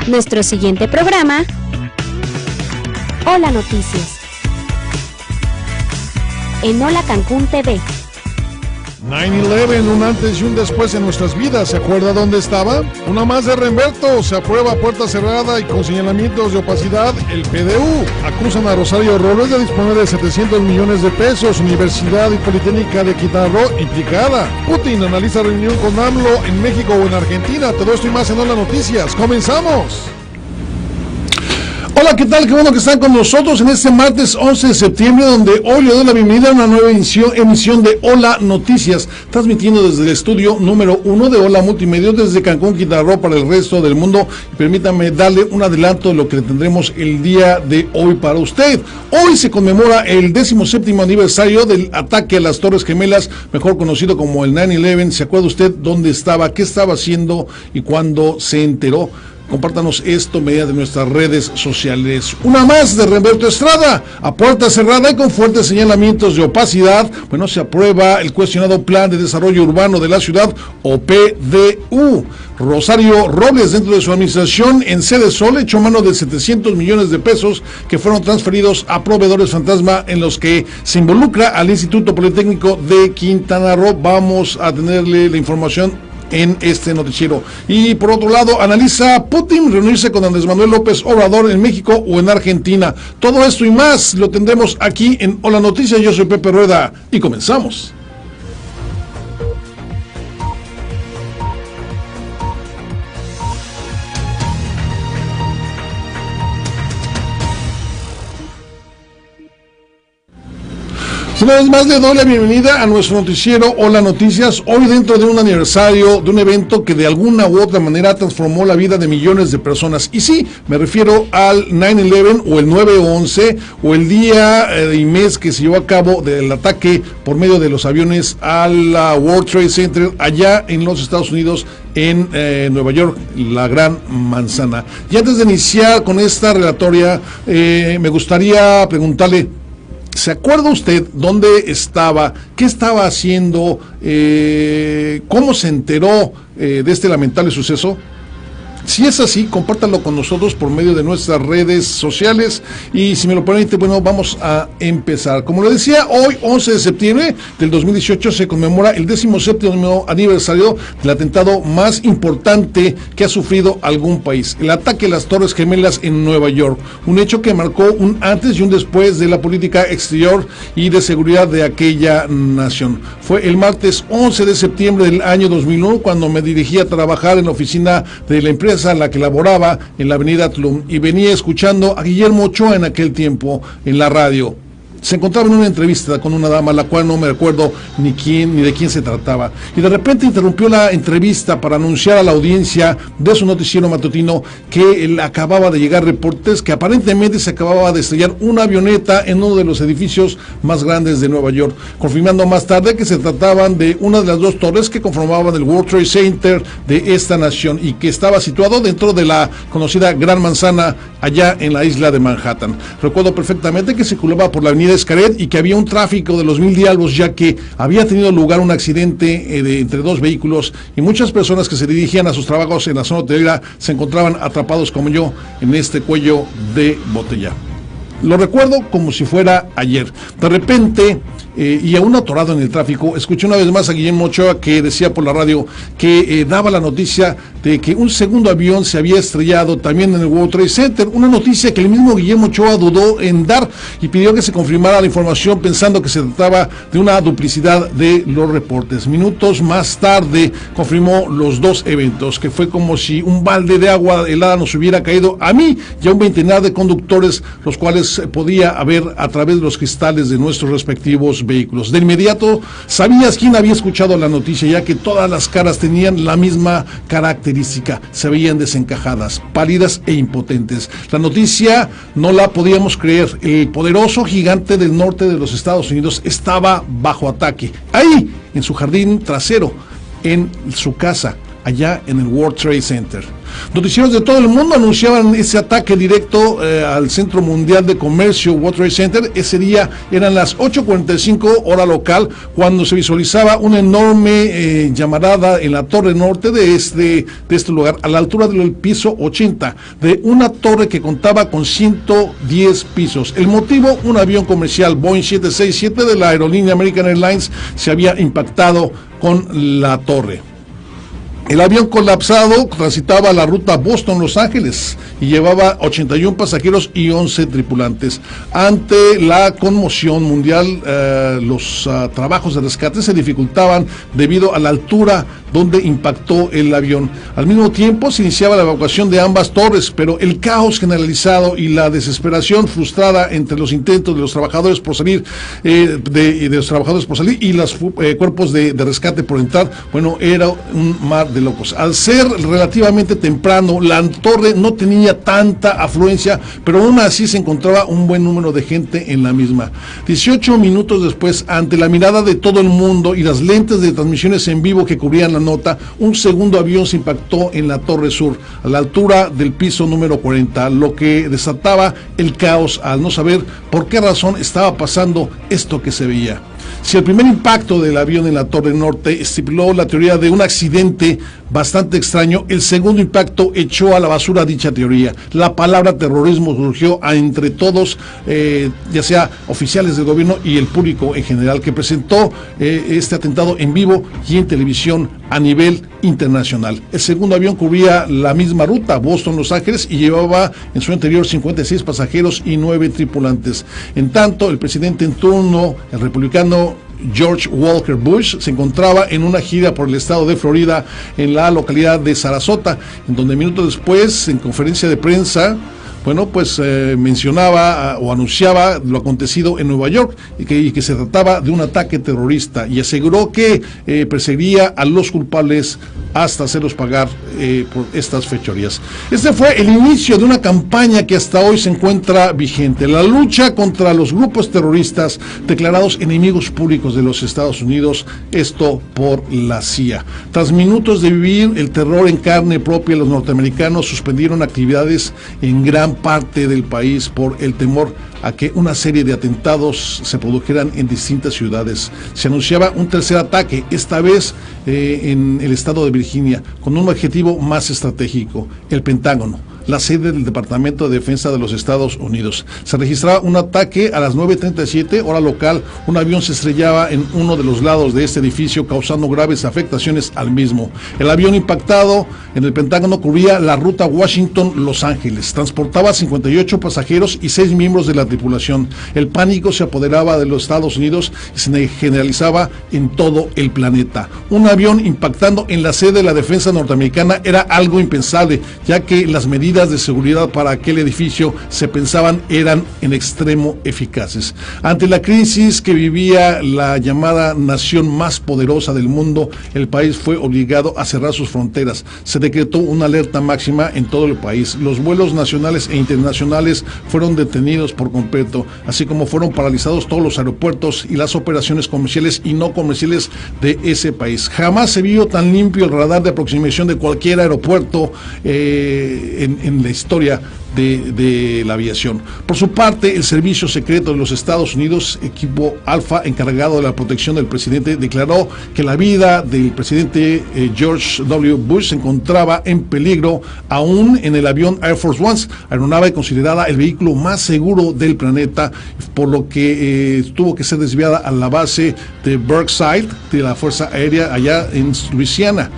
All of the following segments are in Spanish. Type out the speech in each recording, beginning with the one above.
Nuestro siguiente programa, Hola Noticias, en Hola Cancún TV. 9/11, un antes y un después en nuestras vidas. ¿Se acuerda dónde estaba? Una más de Remberto. Se aprueba a puerta cerrada y con señalamientos de opacidad. El PDU acusan a Rosario Robles de disponer de 700 millones de pesos. Universidad y Politécnica de Quintana Roo implicada. Putin analiza reunión con AMLO en México o en Argentina. Todo esto y más en Hola Noticias. ¡Comenzamos! Hola, ¿qué tal? Qué bueno que están con nosotros en este martes 11 de septiembre, donde hoy le doy la bienvenida a una nueva emisión de Hola Noticias, transmitiendo desde el estudio número 1 de Hola Multimedios desde Cancún, Quintana Roo, para el resto del mundo. Y permítame darle un adelanto de lo que tendremos el día de hoy para usted. Hoy se conmemora el 17º aniversario del ataque a las Torres Gemelas, mejor conocido como el 9/11. ¿Se acuerda usted dónde estaba, qué estaba haciendo y cuándo se enteró? Compártanos esto mediante nuestras redes sociales. Una más de Remberto Estrada. A puerta cerrada y con fuertes señalamientos de opacidad, bueno, se aprueba el cuestionado Plan de Desarrollo Urbano de la Ciudad, o PDU. Rosario Robles, dentro de su administración en Sede Sol, echó mano de 700 millones de pesos que fueron transferidos a proveedores fantasma, en los que se involucra al Instituto Politécnico de Quintana Roo. Vamos a tenerle la información en este noticiero. Y por otro lado, analiza Putin reunirse con Andrés Manuel López Obrador en México o en Argentina. Todo esto y más lo tendremos aquí en Hola Noticias. Yo soy Pepe Rueda y comenzamos. Una vez más le doy la bienvenida a nuestro noticiero Hola Noticias, hoy dentro de un aniversario de un evento que de alguna u otra manera transformó la vida de millones de personas. Y sí, me refiero al 9/11 o el 9/11 o el día y mes que se llevó a cabo del ataque por medio de los aviones a la World Trade Center allá en los Estados Unidos, en Nueva York, la Gran Manzana. Y antes de iniciar con esta relatoria, me gustaría preguntarle, ¿se acuerda usted dónde estaba? ¿Qué estaba haciendo? ¿Cómo se enteró de este lamentable suceso? Si es así, compártalo con nosotros por medio de nuestras redes sociales. Y si me lo permite, bueno, vamos a empezar. Como lo decía, hoy, 11 de septiembre del 2018, se conmemora el 17º aniversario del atentado más importante que ha sufrido algún país: el ataque a las Torres Gemelas en Nueva York. Un hecho que marcó un antes y un después de la política exterior y de seguridad de aquella nación. Fue el martes 11 de septiembre del año 2001 cuando me dirigí a trabajar en la oficina de la empresa a la que laboraba en la avenida Tlum, y venía escuchando a Guillermo Ochoa en aquel tiempo en la radio. Se encontraba en una entrevista con una dama, la cual no me recuerdo ni de quién se trataba, y de repente interrumpió la entrevista para anunciar a la audiencia de su noticiero matutino que él acababa de llegar reportes que aparentemente se acababa de estrellar una avioneta en uno de los edificios más grandes de Nueva York, confirmando más tarde que se trataban de una de las dos torres que conformaban el World Trade Center de esta nación y que estaba situado dentro de la conocida Gran Manzana allá en la isla de Manhattan. Recuerdo perfectamente que circulaba por la avenida Escaret y que había un tráfico de los mil diablos, ya que había tenido lugar un accidente entre dos vehículos, y muchas personas que se dirigían a sus trabajos en la zona hotelera se encontraban atrapados como yo en este cuello de botella. Lo recuerdo como si fuera ayer. De repente, y aún atorado en el tráfico, escuché una vez más a Guillermo Ochoa, que decía por la radio que daba la noticia de que un segundo avión se había estrellado también en el World Trade Center, una noticia que el mismo Guillermo Ochoa dudó en dar y pidió que se confirmara la información, pensando que se trataba de una duplicidad de los reportes. Minutos más tarde confirmó los dos eventos, que fue como si un balde de agua helada nos hubiera caído a mí y a un centenar de conductores, los cuales podía ver a través de los cristales de nuestros respectivos vehículos. De inmediato sabías quién había escuchado la noticia, ya que todas las caras tenían la misma característica: se veían desencajadas, pálidas e impotentes. La noticia no la podíamos creer. El poderoso gigante del norte de los Estados Unidos estaba bajo ataque, ahí en su jardín trasero, en su casa, allá en el World Trade Center. Noticieros de todo el mundo anunciaban ese ataque directo al Centro Mundial de Comercio World Trade Center. Ese día eran las 8:45 hora local cuando se visualizaba una enorme llamarada en la torre norte de este lugar, a la altura del piso 80, de una torre que contaba con 110 pisos. El motivo, un avión comercial Boeing 767 de la aerolínea American Airlines se había impactado con la torre. El avión colapsado transitaba la ruta Boston-Los Ángeles y llevaba 81 pasajeros y 11 tripulantes. Ante la conmoción mundial, los trabajos de rescate se dificultaban debido a la altura donde impactó el avión. Al mismo tiempo se iniciaba la evacuación de ambas torres, pero el caos generalizado y la desesperación frustrada entre los intentos de los trabajadores por salir, y los cuerpos de rescate por entrar, bueno, era un mar de locos. Al ser relativamente temprano, la torre no tenía tanta afluencia, pero aún así se encontraba un buen número de gente en la misma. 18 minutos después, ante la mirada de todo el mundo y las lentes de transmisiones en vivo que cubrían la nota, un segundo avión se impactó en la torre sur, a la altura del piso número 40, lo que desataba el caos al no saber por qué razón estaba pasando esto que se veía. Si el primer impacto del avión en la torre norte estipuló la teoría de un accidente bastante extraño, el segundo impacto echó a la basura dicha teoría. La palabra terrorismo surgió entre todos, ya sea oficiales del gobierno y el público en general, que presentó este atentado en vivo y en televisión a nivel internacional. El segundo avión cubría la misma ruta, Boston-Los Ángeles, y llevaba en su interior 56 pasajeros y 9 tripulantes. En tanto, el presidente en turno, el republicano George Walker Bush, se encontraba en una gira por el estado de Florida, en la localidad de Sarasota, en donde minutos después, en conferencia de prensa, bueno, pues mencionaba o anunciaba lo acontecido en Nueva York y que se trataba de un ataque terrorista, y aseguró que perseguiría a los culpables hasta hacerlos pagar por estas fechorías. Este fue el inicio de una campaña que hasta hoy se encuentra vigente: la lucha contra los grupos terroristas declarados enemigos públicos de los Estados Unidos, esto por la CIA. Tras minutos de vivir el terror en carne propia, los norteamericanos suspendieron actividades en gran parte del país por el temor a que una serie de atentados se produjeran en distintas ciudades. Se anunciaba un tercer ataque, esta vez en el estado de Virginia, con un objetivo más estratégico: el Pentágono, la sede del Departamento de Defensa de los Estados Unidos. Se registraba un ataque a las 9:37 hora local. Un avión se estrellaba en uno de los lados de este edificio, causando graves afectaciones al mismo. El avión impactado en el Pentágono cubría la ruta Washington-Los Ángeles. Transportaba 58 pasajeros y 6 miembros de la tripulación. El pánico se apoderaba de los Estados Unidos y se generalizaba en todo el planeta. Un avión impactando en la sede de la defensa norteamericana era algo impensable, ya que las medidas de seguridad para aquel edificio se pensaban eran en extremo eficaces. Ante la crisis que vivía la llamada nación más poderosa del mundo, el país fue obligado a cerrar sus fronteras. Se decretó una alerta máxima en todo el país. Los vuelos nacionales e internacionales fueron detenidos por completo, así como fueron paralizados todos los aeropuertos y las operaciones comerciales y no comerciales de ese país. Jamás se vio tan limpio el radar de aproximación de cualquier aeropuerto en la historia de la aviación. Por su parte, el Servicio Secreto de los Estados Unidos, equipo Alfa encargado de la protección del presidente, declaró que la vida del presidente George W. Bush se encontraba en peligro aún en el avión Air Force One, aeronave considerada el vehículo más seguro del planeta, por lo que tuvo que ser desviada a la base de Burnside de la Fuerza Aérea allá en Luisiana.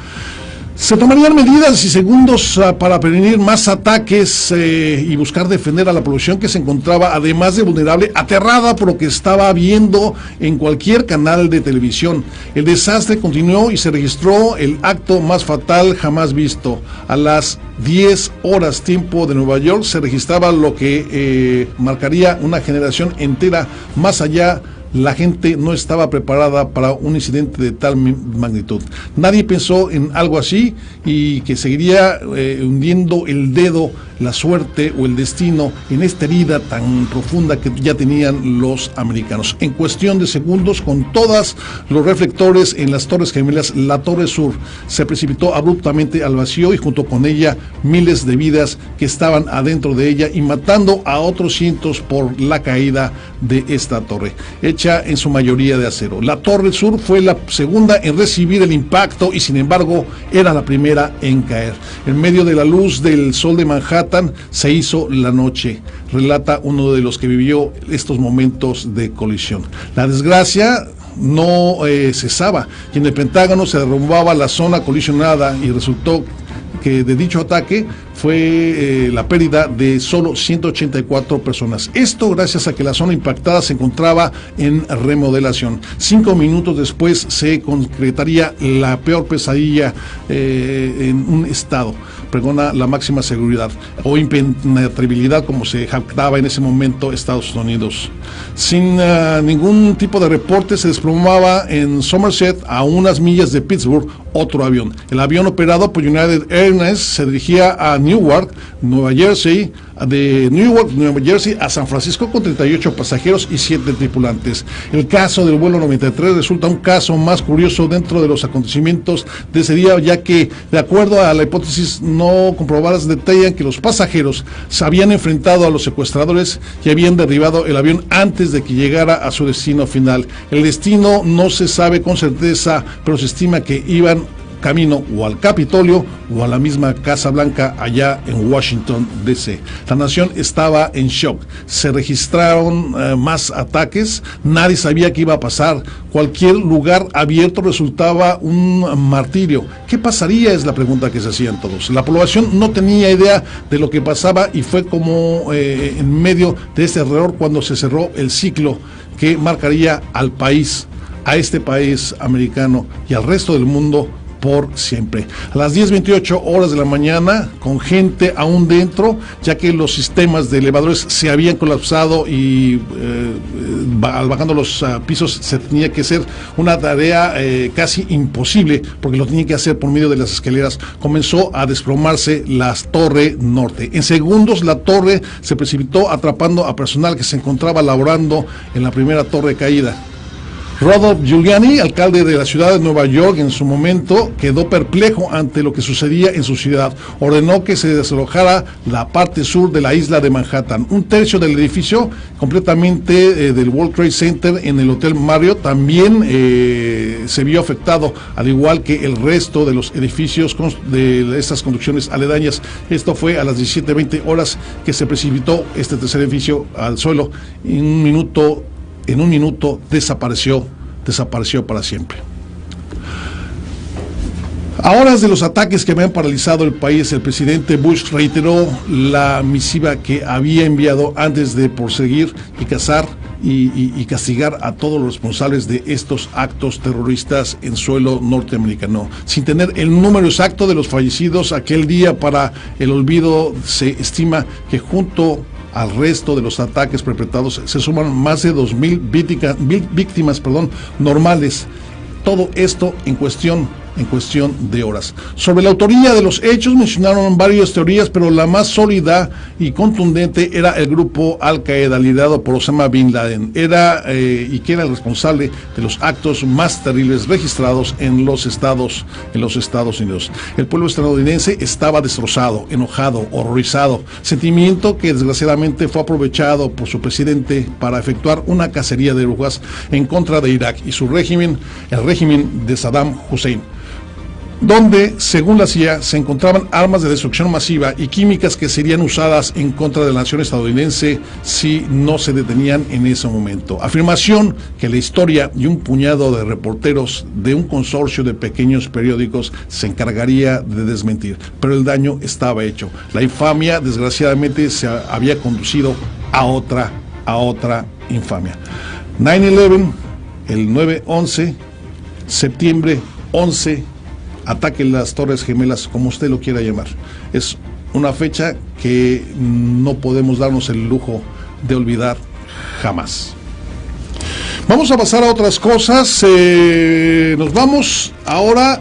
Se tomarían medidas y segundos para prevenir más ataques y buscar defender a la población, que se encontraba, además de vulnerable, aterrada por lo que estaba viendo en cualquier canal de televisión. El desastre continuó y se registró el acto más fatal jamás visto. A las 10 horas tiempo de Nueva York se registraba lo que marcaría una generación entera. Más allá, la gente no estaba preparada para un incidente de tal magnitud. Nadie pensó en algo así y que seguiría hundiendo el dedo la suerte o el destino en esta herida tan profunda que ya tenían los americanos. En cuestión de segundos, con todos los reflectores en las Torres Gemelas, la Torre Sur se precipitó abruptamente al vacío y junto con ella miles de vidas que estaban adentro de ella y matando a otros cientos por la caída de esta torre, hecha en su mayoría de acero. La Torre Sur fue la segunda en recibir el impacto y sin embargo era la primera en caer. En medio de la luz del sol de Manhattan se hizo la noche, relata uno de los que vivió estos momentos de colisión. La desgracia no cesaba y en el Pentágono se derrumbaba la zona colisionada y resultó que de dicho ataque fue la pérdida de solo 184 personas. Esto gracias a que la zona impactada se encontraba en remodelación. 5 minutos después se concretaría la peor pesadilla en un estado. Pregona la máxima seguridad o impenetrabilidad, como se jactaba en ese momento Estados Unidos. Sin ningún tipo de reporte se desplomaba en Somerset, a unas millas de Pittsburgh, otro avión. El avión operado por United Airlines se dirigía a Newark, Nueva Jersey, de Newark, Nueva Jersey a San Francisco con 38 pasajeros y 7 tripulantes. El caso del vuelo 93 resulta un caso más curioso dentro de los acontecimientos de ese día, ya que de acuerdo a la hipótesis no comprobadas detallan que los pasajeros se habían enfrentado a los secuestradores y habían derribado el avión antes de que llegara a su destino final. El destino no se sabe con certeza, pero se estima que iban camino o al Capitolio o a la misma Casa Blanca allá en Washington, D.C. La nación estaba en shock. Se registraron más ataques, nadie sabía qué iba a pasar. Cualquier lugar abierto resultaba un martirio. ¿Qué pasaría? Es la pregunta que se hacían todos. La población no tenía idea de lo que pasaba y fue como en medio de este error cuando se cerró el ciclo que marcaría al país, a este país americano y al resto del mundo por siempre. A las 10:28 horas de la mañana, con gente aún dentro, ya que los sistemas de elevadores se habían colapsado y bajando los pisos se tenía que hacer una tarea casi imposible, porque lo tenía que hacer por medio de las escaleras. Comenzó a desplomarse la torre norte. En segundos la torre se precipitó atrapando a personal que se encontraba laborando en la primera torre caída. Rudolph Giuliani, alcalde de la ciudad de Nueva York en su momento, quedó perplejo ante lo que sucedía en su ciudad. Ordenó que se desalojara la parte sur de la isla de Manhattan. Un tercio del edificio, completamente del World Trade Center en el Hotel Marriott, también se vio afectado, al igual que el resto de los edificios de estas construcciones aledañas. Esto fue a las 17:20 horas que se precipitó este tercer edificio al suelo. En un minuto desapareció para siempre. A horas de los ataques que habían paralizado el país, el presidente Bush reiteró la misiva que había enviado antes de perseguir y cazar y castigar a todos los responsables de estos actos terroristas en suelo norteamericano. Sin tener el número exacto de los fallecidos aquel día para el olvido, se estima que junto al resto de los ataques perpetrados se suman más de 2,000 víctimas normales. Todo esto en cuestión de horas. Sobre la autoría de los hechos mencionaron varias teorías, pero la más sólida y contundente era el grupo Al-Qaeda, liderado por Osama Bin Laden. Era y que era el responsable de los actos más terribles registrados en los Estados Unidos. El pueblo estadounidense estaba destrozado, enojado, horrorizado, sentimiento que desgraciadamente fue aprovechado por su presidente para efectuar una cacería de brujas en contra de Irak y su régimen, el régimen de Saddam Hussein, donde, según la CIA, se encontraban armas de destrucción masiva y químicas que serían usadas en contra de la nación estadounidense si no se detenían en ese momento. Afirmación que la historia y un puñado de reporteros de un consorcio de pequeños periódicos se encargaría de desmentir, pero el daño estaba hecho. La infamia, desgraciadamente, se había conducido a otra infamia. 9/11, el 9/11, septiembre 11, ataque en las Torres Gemelas, como usted lo quiera llamar. Es una fecha que no podemos darnos el lujo de olvidar jamás. Vamos a pasar a otras cosas. Nos vamos ahora.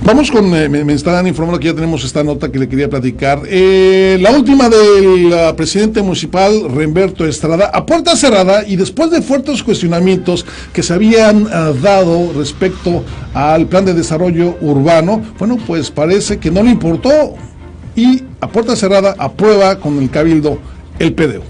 Vamos con, me están informando que ya tenemos esta nota que le quería platicar. La última del presidente municipal, Remberto Estrada, a puerta cerrada y después de fuertes cuestionamientos que se habían dado respecto al plan de desarrollo urbano, bueno, pues parece que no le importó y a puerta cerrada aprueba con el Cabildo el PDU.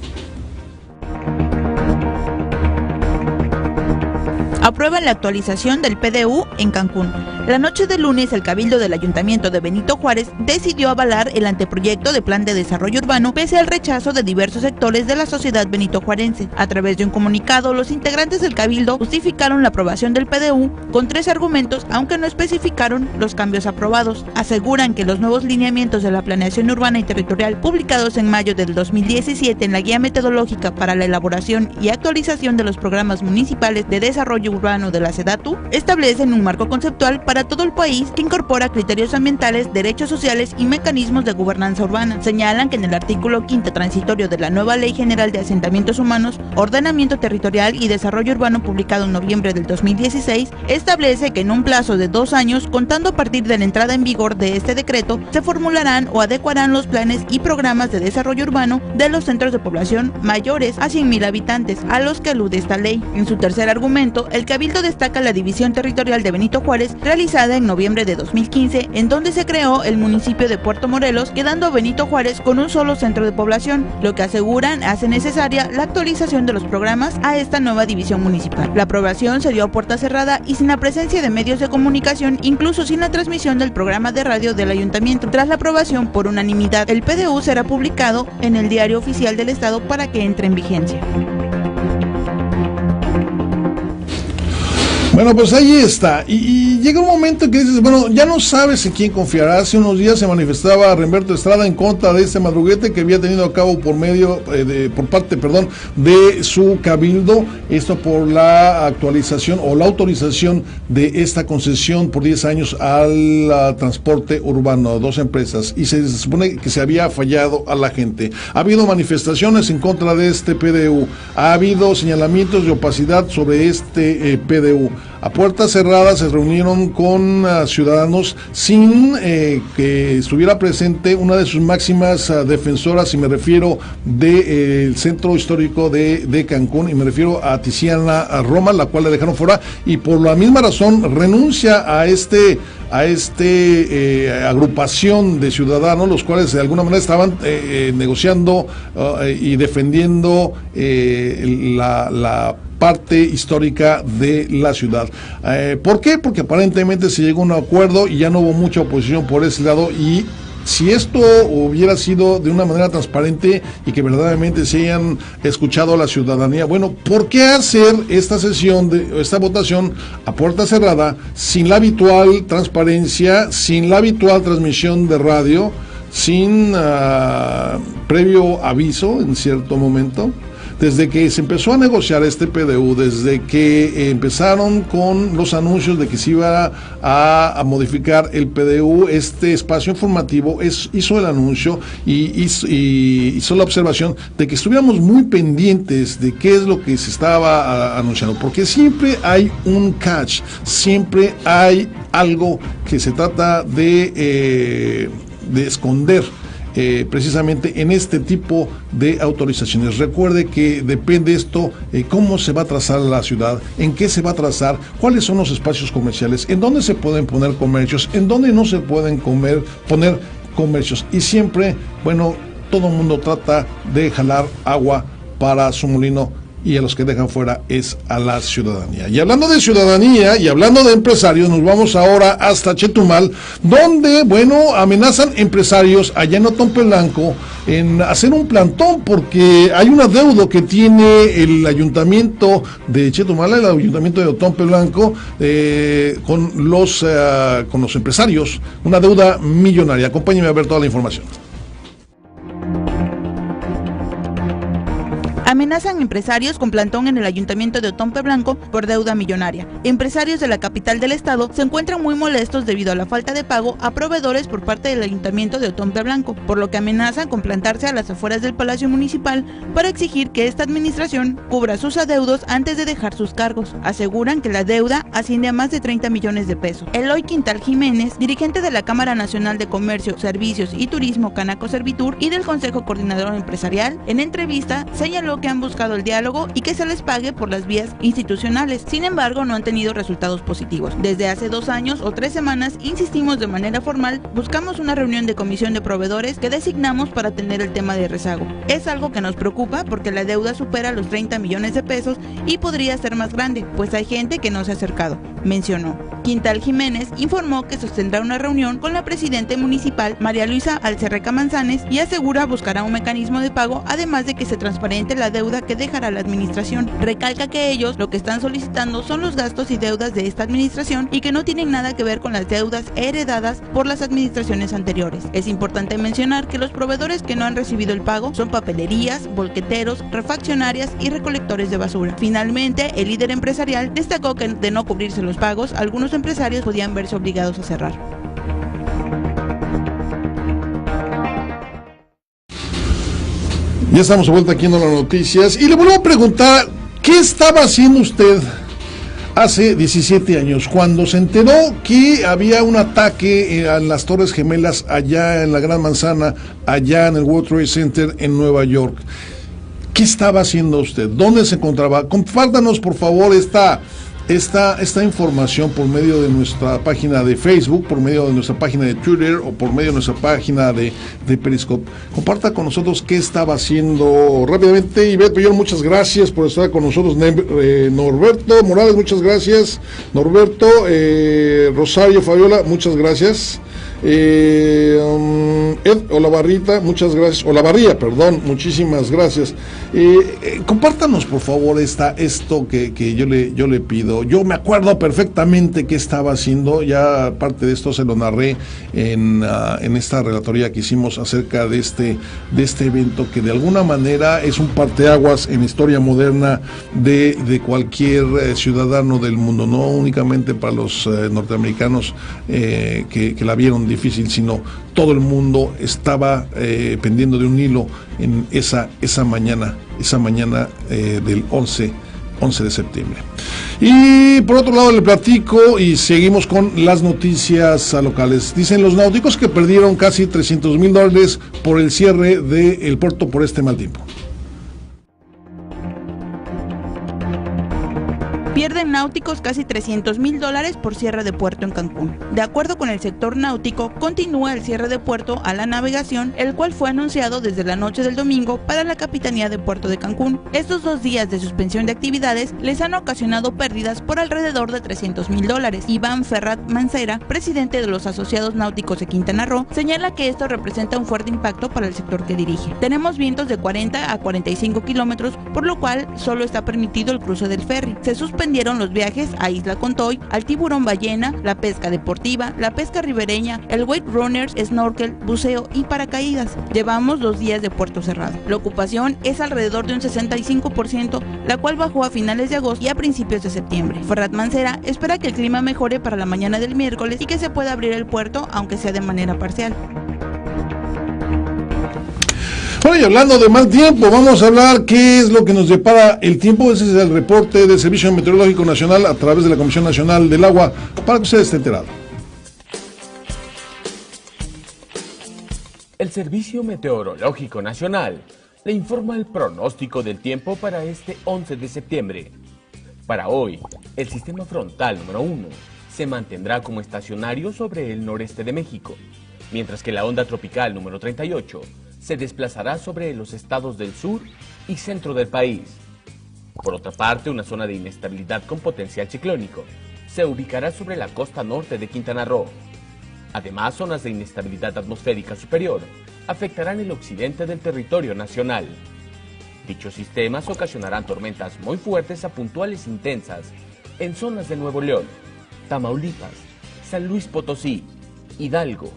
Aprueban la actualización del PDU en Cancún. La noche del lunes, el Cabildo del Ayuntamiento de Benito Juárez decidió avalar el anteproyecto de Plan de Desarrollo Urbano pese al rechazo de diversos sectores de la sociedad benitojuarense. A través de un comunicado, los integrantes del Cabildo justificaron la aprobación del PDU con 3 argumentos, aunque no especificaron los cambios aprobados. Aseguran que los nuevos lineamientos de la planeación urbana y territorial publicados en mayo del 2017 en la Guía Metodológica para la elaboración y actualización de los programas municipales de desarrollo urbano de la SEDATU establecen un marco conceptual para todo el país que incorpora criterios ambientales, derechos sociales y mecanismos de gobernanza urbana. Señalan que en el artículo 5 transitorio de la nueva Ley General de Asentamientos Humanos, Ordenamiento Territorial y Desarrollo Urbano, publicado en noviembre del 2016, establece que en un plazo de 2 años, contando a partir de la entrada en vigor de este decreto, se formularán o adecuarán los planes y programas de desarrollo urbano de los centros de población mayores a 100,000 habitantes, a los que alude esta ley. En su tercer argumento, el Cabildo destaca la división territorial de Benito Juárez, realizada en noviembre de 2015, en donde se creó el municipio de Puerto Morelos, quedando a Benito Juárez con un solo centro de población, lo que aseguran hace necesaria la actualización de los programas a esta nueva división municipal. La aprobación se dio a puerta cerrada y sin la presencia de medios de comunicación, incluso sin la transmisión del programa de radio del ayuntamiento. Tras la aprobación por unanimidad, el PDU será publicado en el Diario Oficial del Estado para que entre en vigencia. Bueno, pues ahí está. Y llega un momento que dices, bueno, ya no sabes en quién confiar. Hace unos días se manifestaba Remberto Estrada en contra de este madruguete que había tenido a cabo por parte de su cabildo, esto por la actualización o la autorización de esta concesión por 10 años al transporte urbano, 2 empresas, y se supone que se había fallado a la gente. Ha habido manifestaciones en contra de este PDU, ha habido señalamientos de opacidad sobre este PDU. A puertas cerradas se reunieron con ciudadanos sin que estuviera presente una de sus máximas defensoras, y me refiero del centro histórico de Cancún, y me refiero a Tiziana Roma, la cual le dejaron fuera, y por la misma razón renuncia a agrupación de ciudadanos, los cuales de alguna manera estaban negociando y defendiendo la parte histórica de la ciudad. ¿Por qué? Porque aparentemente se llegó a un acuerdo y ya no hubo mucha oposición por ese lado, y si esto hubiera sido de una manera transparente y que verdaderamente se hayan escuchado a la ciudadanía, bueno, ¿por qué hacer esta votación a puerta cerrada, sin la habitual transparencia, sin la habitual transmisión de radio, sin previo aviso en cierto momento? Desde que se empezó a negociar este PDU, desde que empezaron con los anuncios de que se iba a modificar el PDU, este espacio informativo hizo el anuncio y hizo la observación de que estuviéramos muy pendientes de qué es lo que se estaba anunciando, porque siempre hay un catch, siempre hay algo que se trata de esconder. Precisamente en este tipo de autorizaciones. Recuerde que depende esto, cómo se va a trazar la ciudad, en qué se va a trazar, cuáles son los espacios comerciales, en dónde se pueden poner comercios, en dónde no se pueden poner comercios. Y siempre, bueno, todo el mundo trata de jalar agua para su molino, y a los que dejan fuera es a la ciudadanía. Y hablando de ciudadanía y hablando de empresarios, nos vamos ahora hasta Chetumal, donde, bueno, amenazan empresarios allá en Otompelanco en hacer un plantón, porque hay un adeudo que tiene el ayuntamiento de Chetumal, el ayuntamiento de Otompelanco, con los empresarios, una deuda millonaria. Acompáñenme a ver toda la información. A Amenazan empresarios con plantón en el ayuntamiento de Otompe Blanco por deuda millonaria. Empresarios de la capital del estado se encuentran muy molestos debido a la falta de pago a proveedores por parte del ayuntamiento de Otompe Blanco, por lo que amenazan con plantarse a las afueras del Palacio Municipal para exigir que esta administración cubra sus adeudos antes de dejar sus cargos. Aseguran que la deuda asciende a más de 30 millones de pesos. Eloy Quintal Jiménez, dirigente de la Cámara Nacional de Comercio, Servicios y Turismo Canaco Servitur y del Consejo Coordinador Empresarial, en entrevista señaló que han buscado el diálogo y que se les pague por las vías institucionales. Sin embargo, no han tenido resultados positivos. Desde hace 2 años o 3 semanas insistimos de manera formal, buscamos una reunión de comisión de proveedores que designamos para atender el tema de rezago. Es algo que nos preocupa porque la deuda supera los 30 millones de pesos y podría ser más grande, pues hay gente que no se ha acercado, mencionó. Quintal Jiménez informó que sostendrá una reunión con la presidenta municipal María Luisa Alcerreca Manzanes y asegura buscará un mecanismo de pago, además de que se transparente la deuda que dejará la administración. Recalca que ellos lo que están solicitando son los gastos y deudas de esta administración y que no tienen nada que ver con las deudas heredadas por las administraciones anteriores. Es importante mencionar que los proveedores que no han recibido el pago son papelerías, bolqueteros, refaccionarias y recolectores de basura. Finalmente, el líder empresarial destacó que de no cubrirse los pagos, algunos empresarios podían verse obligados a cerrar. Ya estamos de vuelta aquí en las noticias y le vuelvo a preguntar, ¿qué estaba haciendo usted hace 17 años cuando se enteró que había un ataque en las Torres Gemelas allá en la Gran Manzana, allá en el World Trade Center en Nueva York? ¿Qué estaba haciendo usted? ¿Dónde se encontraba? Compártanos por favor esta información por medio de nuestra página de Facebook, por medio de nuestra página de Twitter o por medio de nuestra página de Periscope. Comparta con nosotros qué estaba haciendo rápidamente. Ivette Pillón, muchas gracias por estar con nosotros. Norberto Morales, muchas gracias. Norberto, Rosario Fabiola, muchas gracias. Ed Olavarrita, muchas gracias. Olavarría, perdón, muchísimas gracias. Compártanos por favor esto que yo le pido. Yo me acuerdo perfectamente qué estaba haciendo, ya parte de esto se lo narré en esta relatoría que hicimos acerca de este evento que de alguna manera es un parteaguas en la historia moderna de cualquier ciudadano del mundo, no únicamente para los norteamericanos que la vieron difícil, sino todo el mundo estaba pendiendo de un hilo en esa mañana del 11 de septiembre. Y por otro lado le platico y seguimos con las noticias locales. Dicen los náuticos que perdieron casi $300,000 por el cierre del puerto por este mal tiempo. Pierden náuticos casi $300,000 por cierre de puerto en Cancún. De acuerdo con el sector náutico, continúa el cierre de puerto a la navegación, el cual fue anunciado desde la noche del domingo para la Capitanía de Puerto de Cancún. Estos 2 días de suspensión de actividades les han ocasionado pérdidas por alrededor de $300,000. Iván Ferrat Mancera, presidente de los Asociados Náuticos de Quintana Roo, señala que esto representa un fuerte impacto para el sector que dirige. Tenemos vientos de 40 a 45 kilómetros, por lo cual solo está permitido el cruce del ferry. Se suspendieron los viajes a Isla Contoy, al Tiburón Ballena, la pesca deportiva, la pesca ribereña, el wake runners, snorkel, buceo y paracaídas. Llevamos 2 días de puerto cerrado. La ocupación es alrededor de un 65%, la cual bajó a finales de agosto y a principios de septiembre. Ferrat Mancera espera que el clima mejore para la mañana del miércoles y que se pueda abrir el puerto, aunque sea de manera parcial. Bueno, y hablando de mal tiempo, vamos a hablar qué es lo que nos depara el tiempo. Ese es el reporte del Servicio Meteorológico Nacional a través de la Comisión Nacional del Agua, para que usted esté enterado. El Servicio Meteorológico Nacional le informa el pronóstico del tiempo para este 11 de septiembre. Para hoy, el sistema frontal número 1 se mantendrá como estacionario sobre el noreste de México, mientras que la onda tropical número 38 se desplazará sobre los estados del sur y centro del país. Por otra parte, una zona de inestabilidad con potencial ciclónico se ubicará sobre la costa norte de Quintana Roo. Además, zonas de inestabilidad atmosférica superior afectarán el occidente del territorio nacional. Dichos sistemas ocasionarán tormentas muy fuertes a puntuales intensas en zonas de Nuevo León, Tamaulipas, San Luis Potosí, Hidalgo,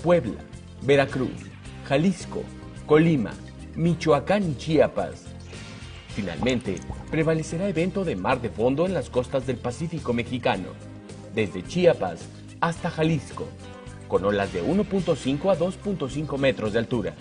Puebla, Veracruz, Jalisco, Colima, Michoacán y Chiapas. Finalmente, prevalecerá evento de mar de fondo en las costas del Pacífico mexicano, desde Chiapas hasta Jalisco, con olas de 1.5 a 2.5 metros de altura.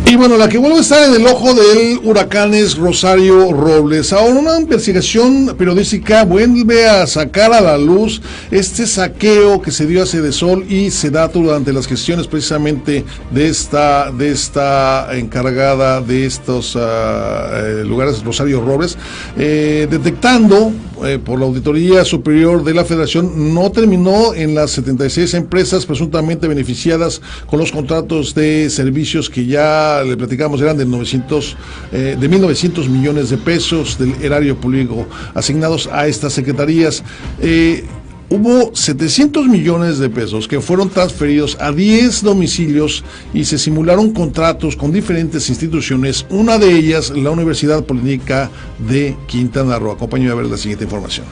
Y bueno, la que vuelve a estar en el ojo del huracán es Rosario Robles. Ahora una investigación periodística vuelve a sacar a la luz este saqueo que se dio a Sedesol y Sedatu durante las gestiones precisamente de esta encargada de estos lugares, Rosario Robles, detectando por la Auditoría Superior de la Federación, no terminó en las 76 empresas presuntamente beneficiadas con los contratos de servicios que ya le platicamos eran de 1.900 millones de pesos del erario público asignados a estas secretarías. Hubo 700 millones de pesos que fueron transferidos a 10 domicilios y se simularon contratos con diferentes instituciones, una de ellas la Universidad Politécnica de Quintana Roo. Acompáñame a ver la siguiente información.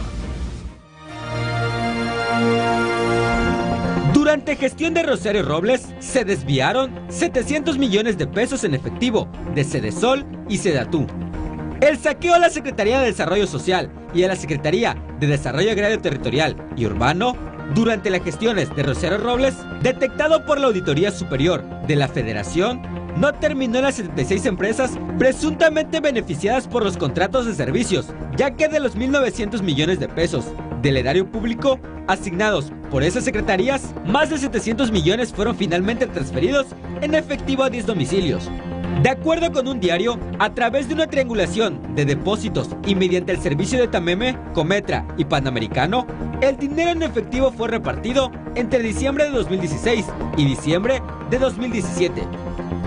Durante gestión de Rosario Robles, se desviaron 700 millones de pesos en efectivo de Sedesol y Sedatu. El saqueo a la Secretaría de Desarrollo Social y a la Secretaría de Desarrollo Agrario Territorial y Urbano durante las gestiones de Rosario Robles, detectado por la Auditoría Superior de la Federación, no terminó en las 76 empresas presuntamente beneficiadas por los contratos de servicios, ya que de los 1.900 millones de pesos del erario público asignados por esas secretarías, más de 700 millones fueron finalmente transferidos en efectivo a 10 domicilios. De acuerdo con un diario, a través de una triangulación de depósitos y mediante el servicio de Tameme, Cometra y Panamericano, el dinero en efectivo fue repartido entre diciembre de 2016 y diciembre de 2017.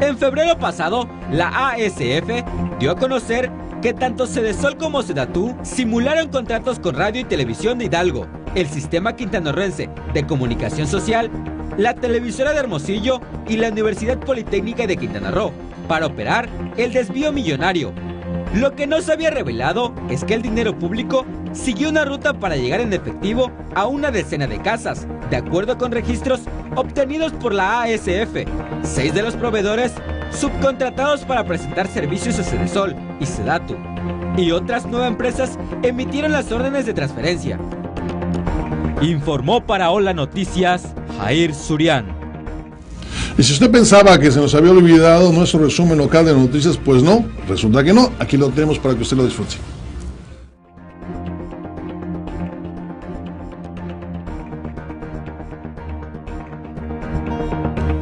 En febrero pasado, la ASF dio a conocer que tanto Sedesol como Sedatu simularon contratos con Radio y Televisión de Hidalgo, el Sistema Quintanarroense de Comunicación Social, la Televisora de Hermosillo y la Universidad Politécnica de Quintana Roo, para operar el desvío millonario. Lo que no se había revelado es que el dinero público siguió una ruta para llegar en efectivo a una decena de casas, de acuerdo con registros obtenidos por la ASF. 6 de los proveedores subcontratados para presentar servicios a Sedesol y Sedatu, y otras 9 empresas emitieron las órdenes de transferencia. Informó para Hola Noticias, Jair Surián. Y si usted pensaba que se nos había olvidado nuestro resumen local de noticias, pues no, resulta que no. Aquí lo tenemos para que usted lo disfrute.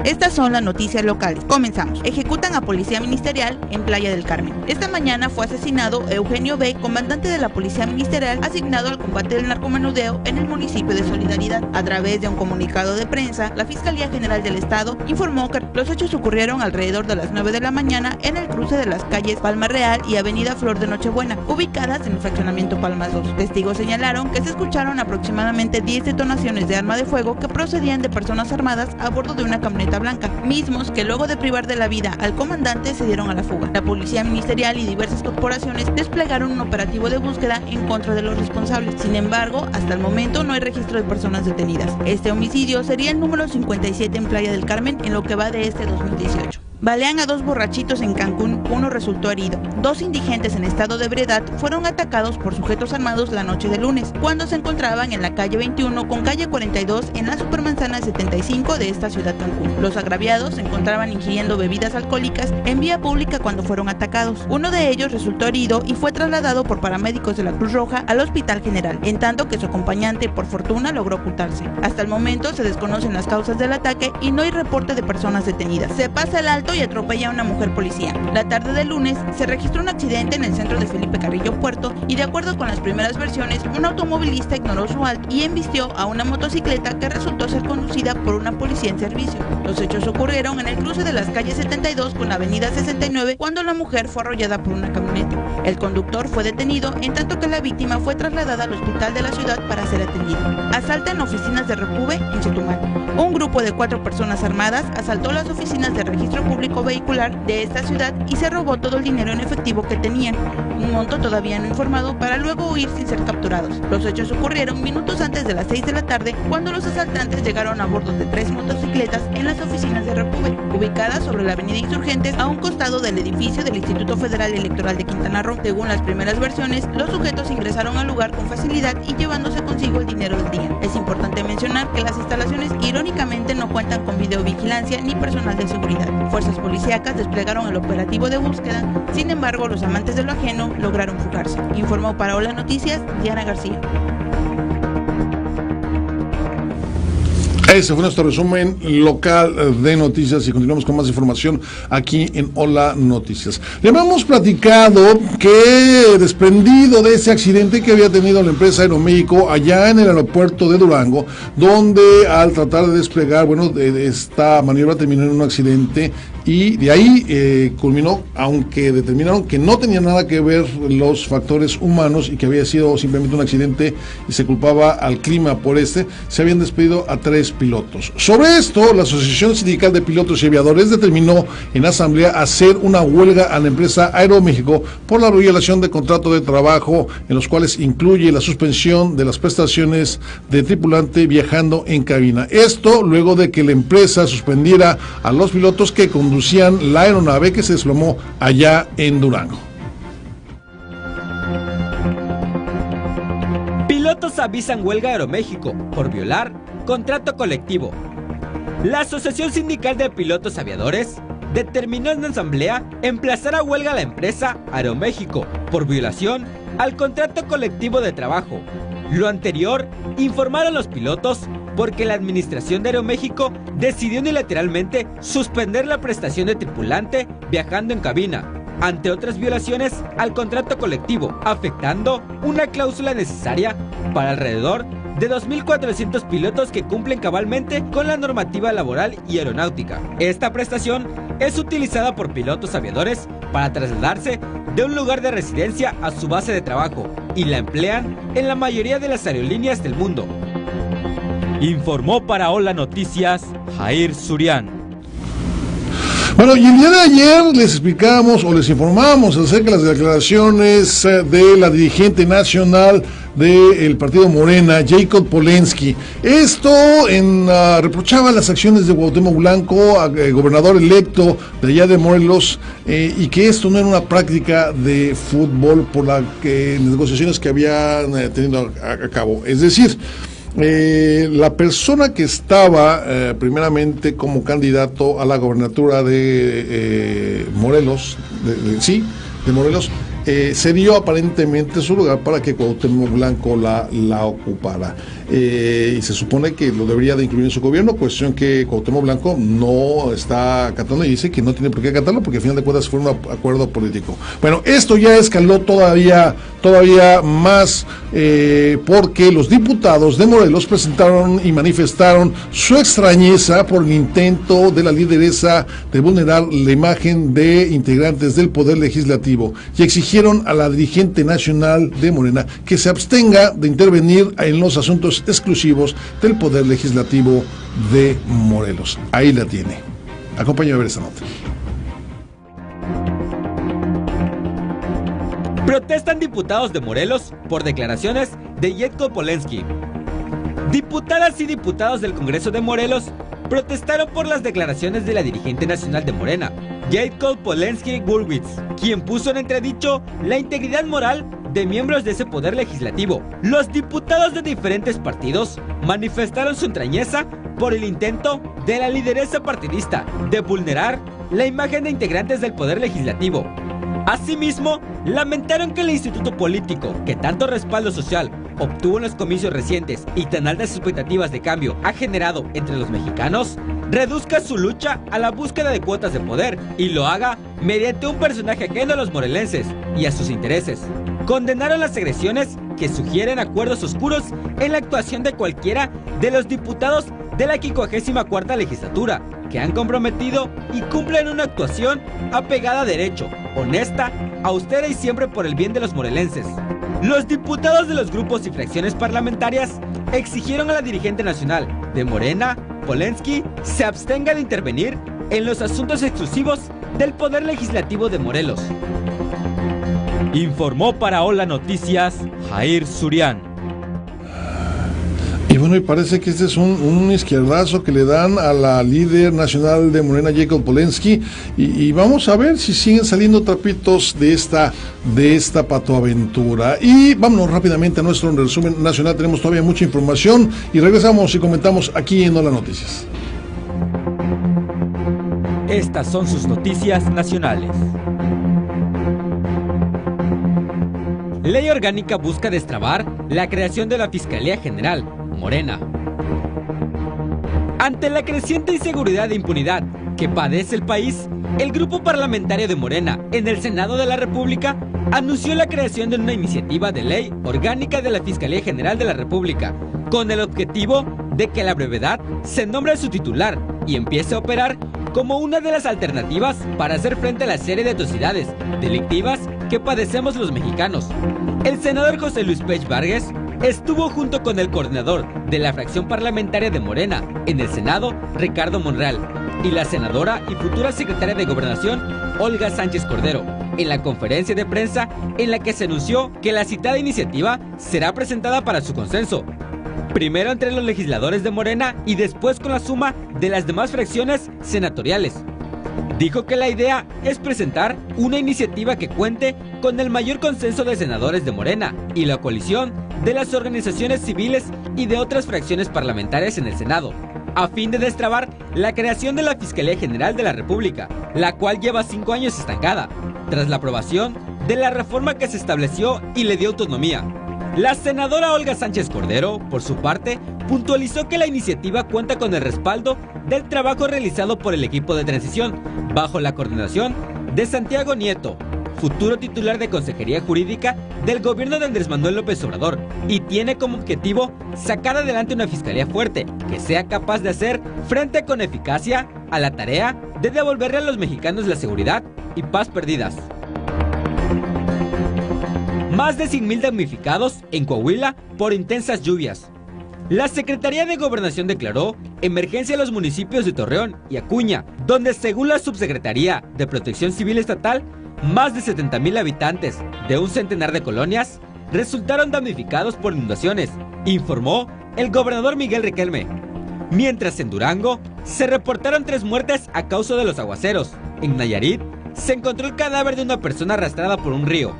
Estas son las noticias locales. Comenzamos. Ejecutan a policía ministerial en Playa del Carmen. Esta mañana fue asesinado Eugenio B., comandante de la policía ministerial asignado al combate del narcomenudeo en el municipio de Solidaridad. A través de un comunicado de prensa, la Fiscalía General del Estado informó que los hechos ocurrieron alrededor de las 9 de la mañana en el cruce de las calles Palma Real y Avenida Flor de Nochebuena, ubicadas en el fraccionamiento Palmas 2. Testigos señalaron que se escucharon aproximadamente 10 detonaciones de arma de fuego que procedían de personas armadas a bordo de una camioneta blanca, mismos que luego de privar de la vida al comandante se dieron a la fuga. La policía ministerial y diversas corporaciones desplegaron un operativo de búsqueda en contra de los responsables. Sin embargo, hasta el momento no hay registro de personas detenidas. Este homicidio sería el número 57 en Playa del Carmen en lo que va de este 2018. Balean a 2 borrachitos en Cancún, uno resultó herido. 2 indigentes en estado de ebriedad fueron atacados por sujetos armados la noche de lunes, cuando se encontraban en la calle 21 con calle 42 en la supermanzana 75 de esta ciudad Cancún. Los agraviados se encontraban ingiriendo bebidas alcohólicas en vía pública cuando fueron atacados. Uno de ellos resultó herido y fue trasladado por paramédicos de la Cruz Roja al Hospital General, en tanto que su acompañante, por fortuna, logró ocultarse. Hasta el momento se desconocen las causas del ataque y no hay reporte de personas detenidas. Se pasa el alto y atropella a una mujer policía. La tarde del lunes se registró un accidente en el centro de Felipe Carrillo Puerto y, de acuerdo con las primeras versiones, un automovilista ignoró su alto y embistió a una motocicleta que resultó ser conducida por una policía en servicio. Los hechos ocurrieron en el cruce de las calles 72 con la avenida 69 cuando la mujer fue arrollada por una camioneta. El conductor fue detenido, en tanto que la víctima fue trasladada al hospital de la ciudad para ser atendida. Asaltan oficinas de Repube en Chetumal. Un grupo de 4 personas armadas asaltó las oficinas de registro público vehicular de esta ciudad y se robó todo el dinero en efectivo que tenían, un monto todavía no informado, para luego huir sin ser capturados. Los hechos ocurrieron minutos antes de las 6 de la tarde, cuando los asaltantes llegaron a bordo de 3 motocicletas en las oficinas de Repube, ubicadas sobre la avenida Insurgentes, a un costado del edificio del Instituto Federal Electoral de Quintana Roo. Según las primeras versiones, los sujetos ingresaron al lugar con facilidad y llevándose consigo el dinero del día. Es importante mencionar que las instalaciones irónicamente no cuentan con videovigilancia ni personal de seguridad. Fuerzas policíacas desplegaron el operativo de búsqueda, sin embargo los amantes de lo ajeno lograron fugarse. Informó para Hola Noticias, Diana García. Ese fue nuestro resumen local de noticias y continuamos con más información aquí en Hola Noticias. Le habíamos platicado que, desprendido de ese accidente que había tenido la empresa Aeroméxico allá en el aeropuerto de Durango, donde al tratar de desplegar, esta maniobra terminó en un accidente y de ahí culminó, aunque determinaron que no tenía nada que ver los factores humanos y que había sido simplemente un accidente y se culpaba al clima por se habían despedido a 3 pilotos. Sobre esto, la Asociación Sindical de Pilotos y Aviadores determinó en asamblea hacer una huelga a la empresa Aeroméxico por la violación de contrato de trabajo, en los cuales incluye la suspensión de las prestaciones de tripulante viajando en cabina. Esto luego de que la empresa suspendiera a los pilotos que conducían la aeronave que se desplomó allá en Durango. Pilotos avisan huelga a Aeroméxico por violar contrato colectivo. La Asociación Sindical de Pilotos Aviadores determinó en asamblea emplazar a huelga a la empresa Aeroméxico por violación al contrato colectivo de trabajo. Lo anterior informaron los pilotos porque la administración de Aeroméxico decidió unilateralmente suspender la prestación de tripulante viajando en cabina, ante otras violaciones al contrato colectivo, afectando una cláusula necesaria para alrededor de 2.400 pilotos que cumplen cabalmente con la normativa laboral y aeronáutica. Esta prestación es utilizada por pilotos aviadores para trasladarse de un lugar de residencia a su base de trabajo y la emplean en la mayoría de las aerolíneas del mundo. Informó para Hola Noticias, Jair Surián. Bueno, y el día de ayer les explicábamos o les informábamos acerca de las declaraciones de la dirigente nacional del partido Morena, Jacob Polensky. Esto reprochaba las acciones de Cuauhtémoc Blanco, gobernador electo de allá de Morelos, y que esto no era una práctica de fútbol por las negociaciones que habían tenido a cabo. Es decir, la persona que estaba primeramente como candidato a la gobernatura de Morelos, de Morelos, cedió aparentemente su lugar para que Cuauhtémoc Blanco la ocupara. Y se supone que lo debería de incluir en su gobierno, cuestión que Cuauhtémoc Blanco no está acatando y dice que no tiene por qué acatarlo porque al final de cuentas fue un acuerdo político. Bueno, esto ya escaló todavía más porque los diputados de Morelos presentaron y manifestaron su extrañeza por el intento de la lideresa de vulnerar la imagen de integrantes del Poder Legislativo y exigieron a la dirigente nacional de Morena que se abstenga de intervenir en los asuntos exclusivos del Poder Legislativo de Morelos. Ahí la tiene. Acompáñame a ver esta nota. Protestan diputados de Morelos por declaraciones de Jacob Polensky. Diputadas y diputados del Congreso de Morelos protestaron por las declaraciones de la dirigente nacional de Morena, Jacob Polensky-Gurwitz, quien puso en entredicho la integridad moral de miembros de ese poder legislativo. Los diputados de diferentes partidos manifestaron su extrañeza por el intento de la lideresa partidista de vulnerar la imagen de integrantes del poder legislativo. Asimismo, lamentaron que el instituto político, que tanto respaldo social obtuvo en los comicios recientes y tan altas expectativas de cambio ha generado entre los mexicanos, reduzca su lucha a la búsqueda de cuotas de poder y lo haga mediante un personaje ajeno a los morelenses y a sus intereses. Condenaron las agresiones que sugieren acuerdos oscuros en la actuación de cualquiera de los diputados de la 54ª legislatura, que han comprometido y cumplen una actuación apegada a derecho, honesta, austera y siempre por el bien de los morelenses. Los diputados de los grupos y fracciones parlamentarias exigieron a la dirigente nacional de Morena, Polensky, se abstenga de intervenir en los asuntos exclusivos del Poder Legislativo de Morelos. Informó para Hola Noticias, Jair Surián. Y bueno, y parece que este es un izquierdazo que le dan a la líder nacional de Morena, Jacob Polensky, y vamos a ver si siguen saliendo trapitos de esta patoaventura. Y vámonos rápidamente a nuestro resumen nacional, tenemos todavía mucha información y regresamos y comentamos aquí en Hola Noticias. Estas son sus noticias nacionales. Ley orgánica busca destrabar la creación de la Fiscalía General, Morena. Ante la creciente inseguridad e impunidad que padece el país, el grupo parlamentario de Morena en el Senado de la República anunció la creación de una iniciativa de ley orgánica de la Fiscalía General de la República, con el objetivo de que a la brevedad se nombre a su titular y empiece a operar como una de las alternativas para hacer frente a la serie de atrocidades delictivas que padecemos los mexicanos. El senador José Luis Pech Vargas estuvo junto con el coordinador de la fracción parlamentaria de Morena en el Senado, Ricardo Monreal, y la senadora y futura secretaria de Gobernación, Olga Sánchez Cordero, en la conferencia de prensa en la que se anunció que la citada iniciativa será presentada para su consenso, primero entre los legisladores de Morena y después con la suma de las demás fracciones senatoriales. Dijo que la idea es presentar una iniciativa que cuente con el mayor consenso de senadores de Morena y la coalición de las organizaciones civiles y de otras fracciones parlamentarias en el Senado, a fin de destrabar la creación de la Fiscalía General de la República, la cual lleva 5 años estancada, tras la aprobación de la reforma que se estableció y le dio autonomía. La senadora Olga Sánchez Cordero, por su parte, puntualizó que la iniciativa cuenta con el respaldo del trabajo realizado por el equipo de transición, bajo la coordinación de Santiago Nieto, futuro titular de Consejería Jurídica del gobierno de Andrés Manuel López Obrador, y tiene como objetivo sacar adelante una fiscalía fuerte que sea capaz de hacer frente con eficacia a la tarea de devolverle a los mexicanos la seguridad y paz perdidas. Más de 100,000 damnificados en Coahuila por intensas lluvias. La Secretaría de Gobernación declaró emergencia en los municipios de Torreón y Acuña, donde según la Subsecretaría de Protección Civil Estatal, más de 70,000 habitantes de un centenar de colonias resultaron damnificados por inundaciones, informó el gobernador Miguel Riquelme. Mientras en Durango se reportaron 3 muertes a causa de los aguaceros. En Nayarit se encontró el cadáver de una persona arrastrada por un río.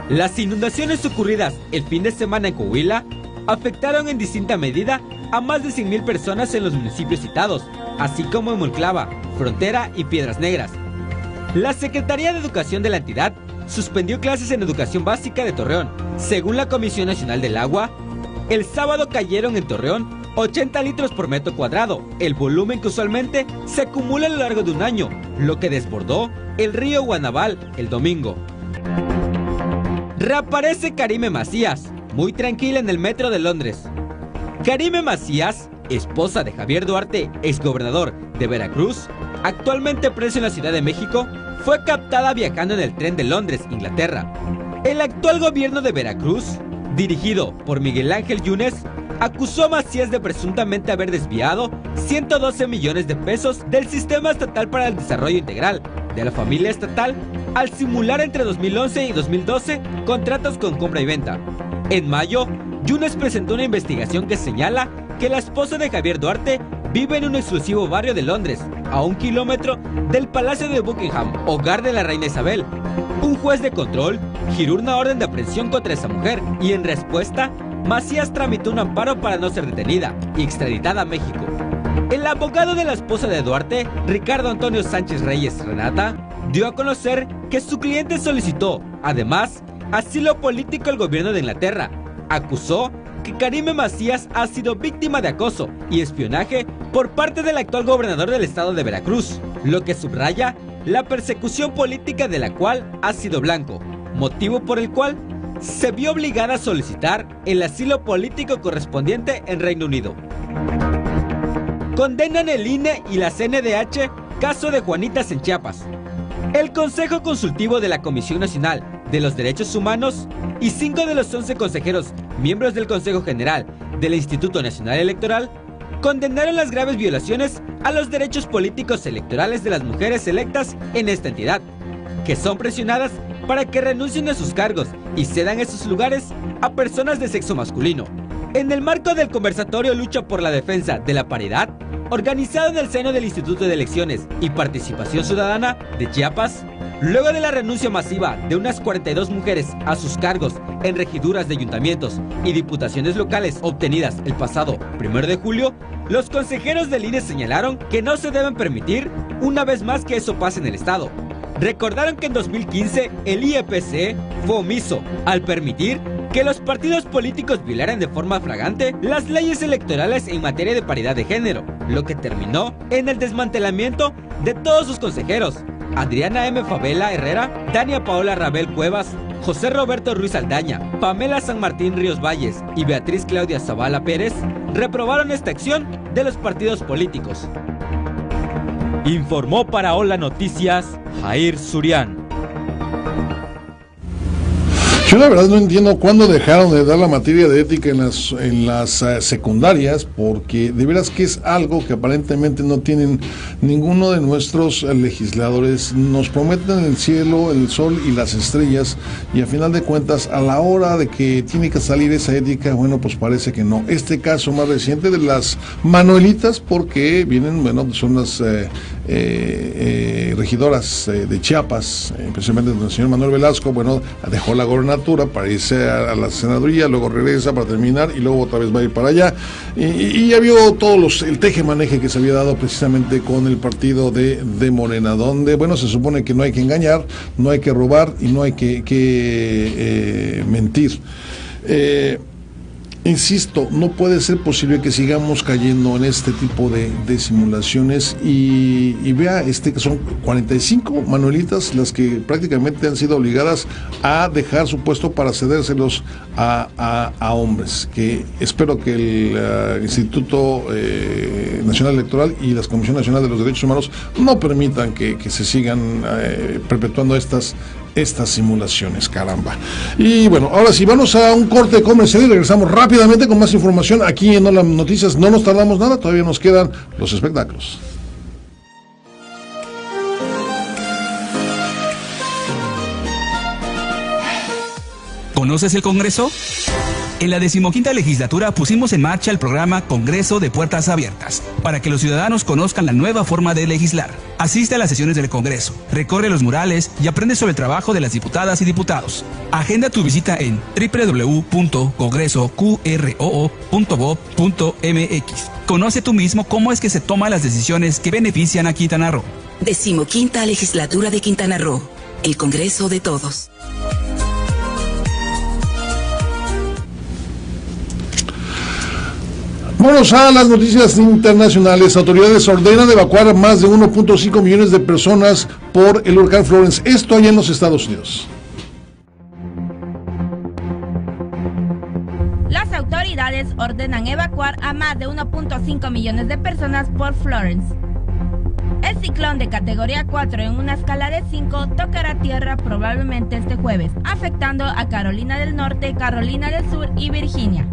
Las inundaciones ocurridas el fin de semana en Coahuila afectaron en distinta medida a más de 100,000 personas en los municipios citados, así como en Monclova, Frontera y Piedras Negras. La Secretaría de Educación de la entidad suspendió clases en educación básica de Torreón. Según la Comisión Nacional del Agua, el sábado cayeron en Torreón 80 litros por metro cuadrado, el volumen que usualmente se acumula a lo largo de un año, lo que desbordó el río Guanabal el domingo. Reaparece Karime Macías, muy tranquila en el metro de Londres. Karime Macías, esposa de Javier Duarte, exgobernador de Veracruz, actualmente preso en la Ciudad de México, fue captada viajando en el tren de Londres, Inglaterra. El actual gobierno de Veracruz, dirigido por Miguel Ángel Yunes, acusó a Macías de presuntamente haber desviado 112 millones de pesos del Sistema Estatal para el Desarrollo Integral de la Familia Estatal al simular entre 2011 y 2012 contratos con compra y venta. En mayo, Yunes presentó una investigación que señala que la esposa de Javier Duarte vive en un exclusivo barrio de Londres, a 1 kilómetro del Palacio de Buckingham, hogar de la reina Isabel. Un juez de control giró una orden de aprehensión contra esa mujer y en respuesta, Macías tramitó un amparo para no ser detenida y extraditada a México. El abogado de la esposa de Duarte, Ricardo Antonio Sánchez Reyes Renata, dio a conocer que su cliente solicitó, además, asilo político al gobierno de Inglaterra. Acusó que Karime Macías ha sido víctima de acoso y espionaje por parte del actual gobernador del estado de Veracruz, lo que subraya la persecución política de la cual ha sido blanco, motivo por el cual se vio obligada a solicitar el asilo político correspondiente en Reino Unido. Condenan el INE y la CNDH caso de Juanitas en Chiapas. El Consejo Consultivo de la Comisión Nacional de los Derechos Humanos y 5 de los 11 consejeros, miembros del Consejo General del Instituto Nacional Electoral, condenaron las graves violaciones a los derechos políticos electorales de las mujeres electas en esta entidad, que son presionadas para que renuncien a sus cargos y cedan esos lugares a personas de sexo masculino. En el marco del conversatorio Lucha por la Defensa de la Paridad, organizado en el seno del Instituto de Elecciones y Participación Ciudadana de Chiapas, luego de la renuncia masiva de unas 42 mujeres a sus cargos en regiduras de ayuntamientos y diputaciones locales obtenidas el pasado 1 de julio, los consejeros del INE señalaron que no se deben permitir una vez más que eso pase en el estado. Recordaron que en 2015 el IEPC fue omiso al permitir que los partidos políticos violaran de forma flagrante las leyes electorales en materia de paridad de género, lo que terminó en el desmantelamiento de todos sus consejeros. Adriana M. Favela Herrera, Dania Paola Rabel Cuevas, José Roberto Ruiz Aldaña, Pamela San Martín Ríos Valles y Beatriz Claudia Zavala Pérez reprobaron esta acción de los partidos políticos. Informó para Hola Noticias, Jair Surián. Yo la verdad no entiendo cuándo dejaron de dar la materia de ética en las secundarias, porque de veras que es algo que aparentemente no tienen ninguno de nuestros legisladores. Nos prometen el cielo, el sol y las estrellas, y a final de cuentas, a la hora de que tiene que salir esa ética, bueno, pues parece que no. Este caso más reciente de las Manuelitas, porque vienen, bueno, son las regidoras de Chiapas, especialmente el señor Manuel Velasco, bueno, dejó la gobernatura para irse a la senaduría, luego regresa para terminar y luego otra vez va a ir para allá, y ya vio todos el teje-maneje que se había dado precisamente con el partido de Morena, donde, bueno, se supone que no hay que engañar, no hay que robar y no hay que mentir. Insisto, no puede ser posible que sigamos cayendo en este tipo de simulaciones y vea que son 45 Manuelitas las que prácticamente han sido obligadas a dejar su puesto para cedérselos a hombres, que espero que el Instituto Nacional Electoral y la Comisión Nacional de los Derechos Humanos no permitan que se sigan perpetuando estas simulaciones, caramba. Y bueno, ahora sí, vamos a un corte comercial y regresamos rápidamente con más información aquí en Hola Noticias. No nos tardamos nada, todavía nos quedan los espectáculos. ¿Conoces el Congreso? En la 15ª legislatura pusimos en marcha el programa Congreso de Puertas Abiertas, para que los ciudadanos conozcan la nueva forma de legislar. Asiste a las sesiones del Congreso, recorre los murales y aprende sobre el trabajo de las diputadas y diputados. Agenda tu visita en www.congreso.qroo.gov.mx. Conoce tú mismo cómo es que se toman las decisiones que benefician a Quintana Roo. 15ª legislatura de Quintana Roo, el Congreso de todos. Vámonos a las noticias internacionales. Autoridades ordenan evacuar a más de 1.5 millones de personas por el huracán Florence. Esto allá en los Estados Unidos. Las autoridades ordenan evacuar a más de 1.5 millones de personas por Florence. El ciclón de categoría 4 en una escala de 5 tocará tierra probablemente este jueves, afectando a Carolina del Norte, Carolina del Sur y Virginia.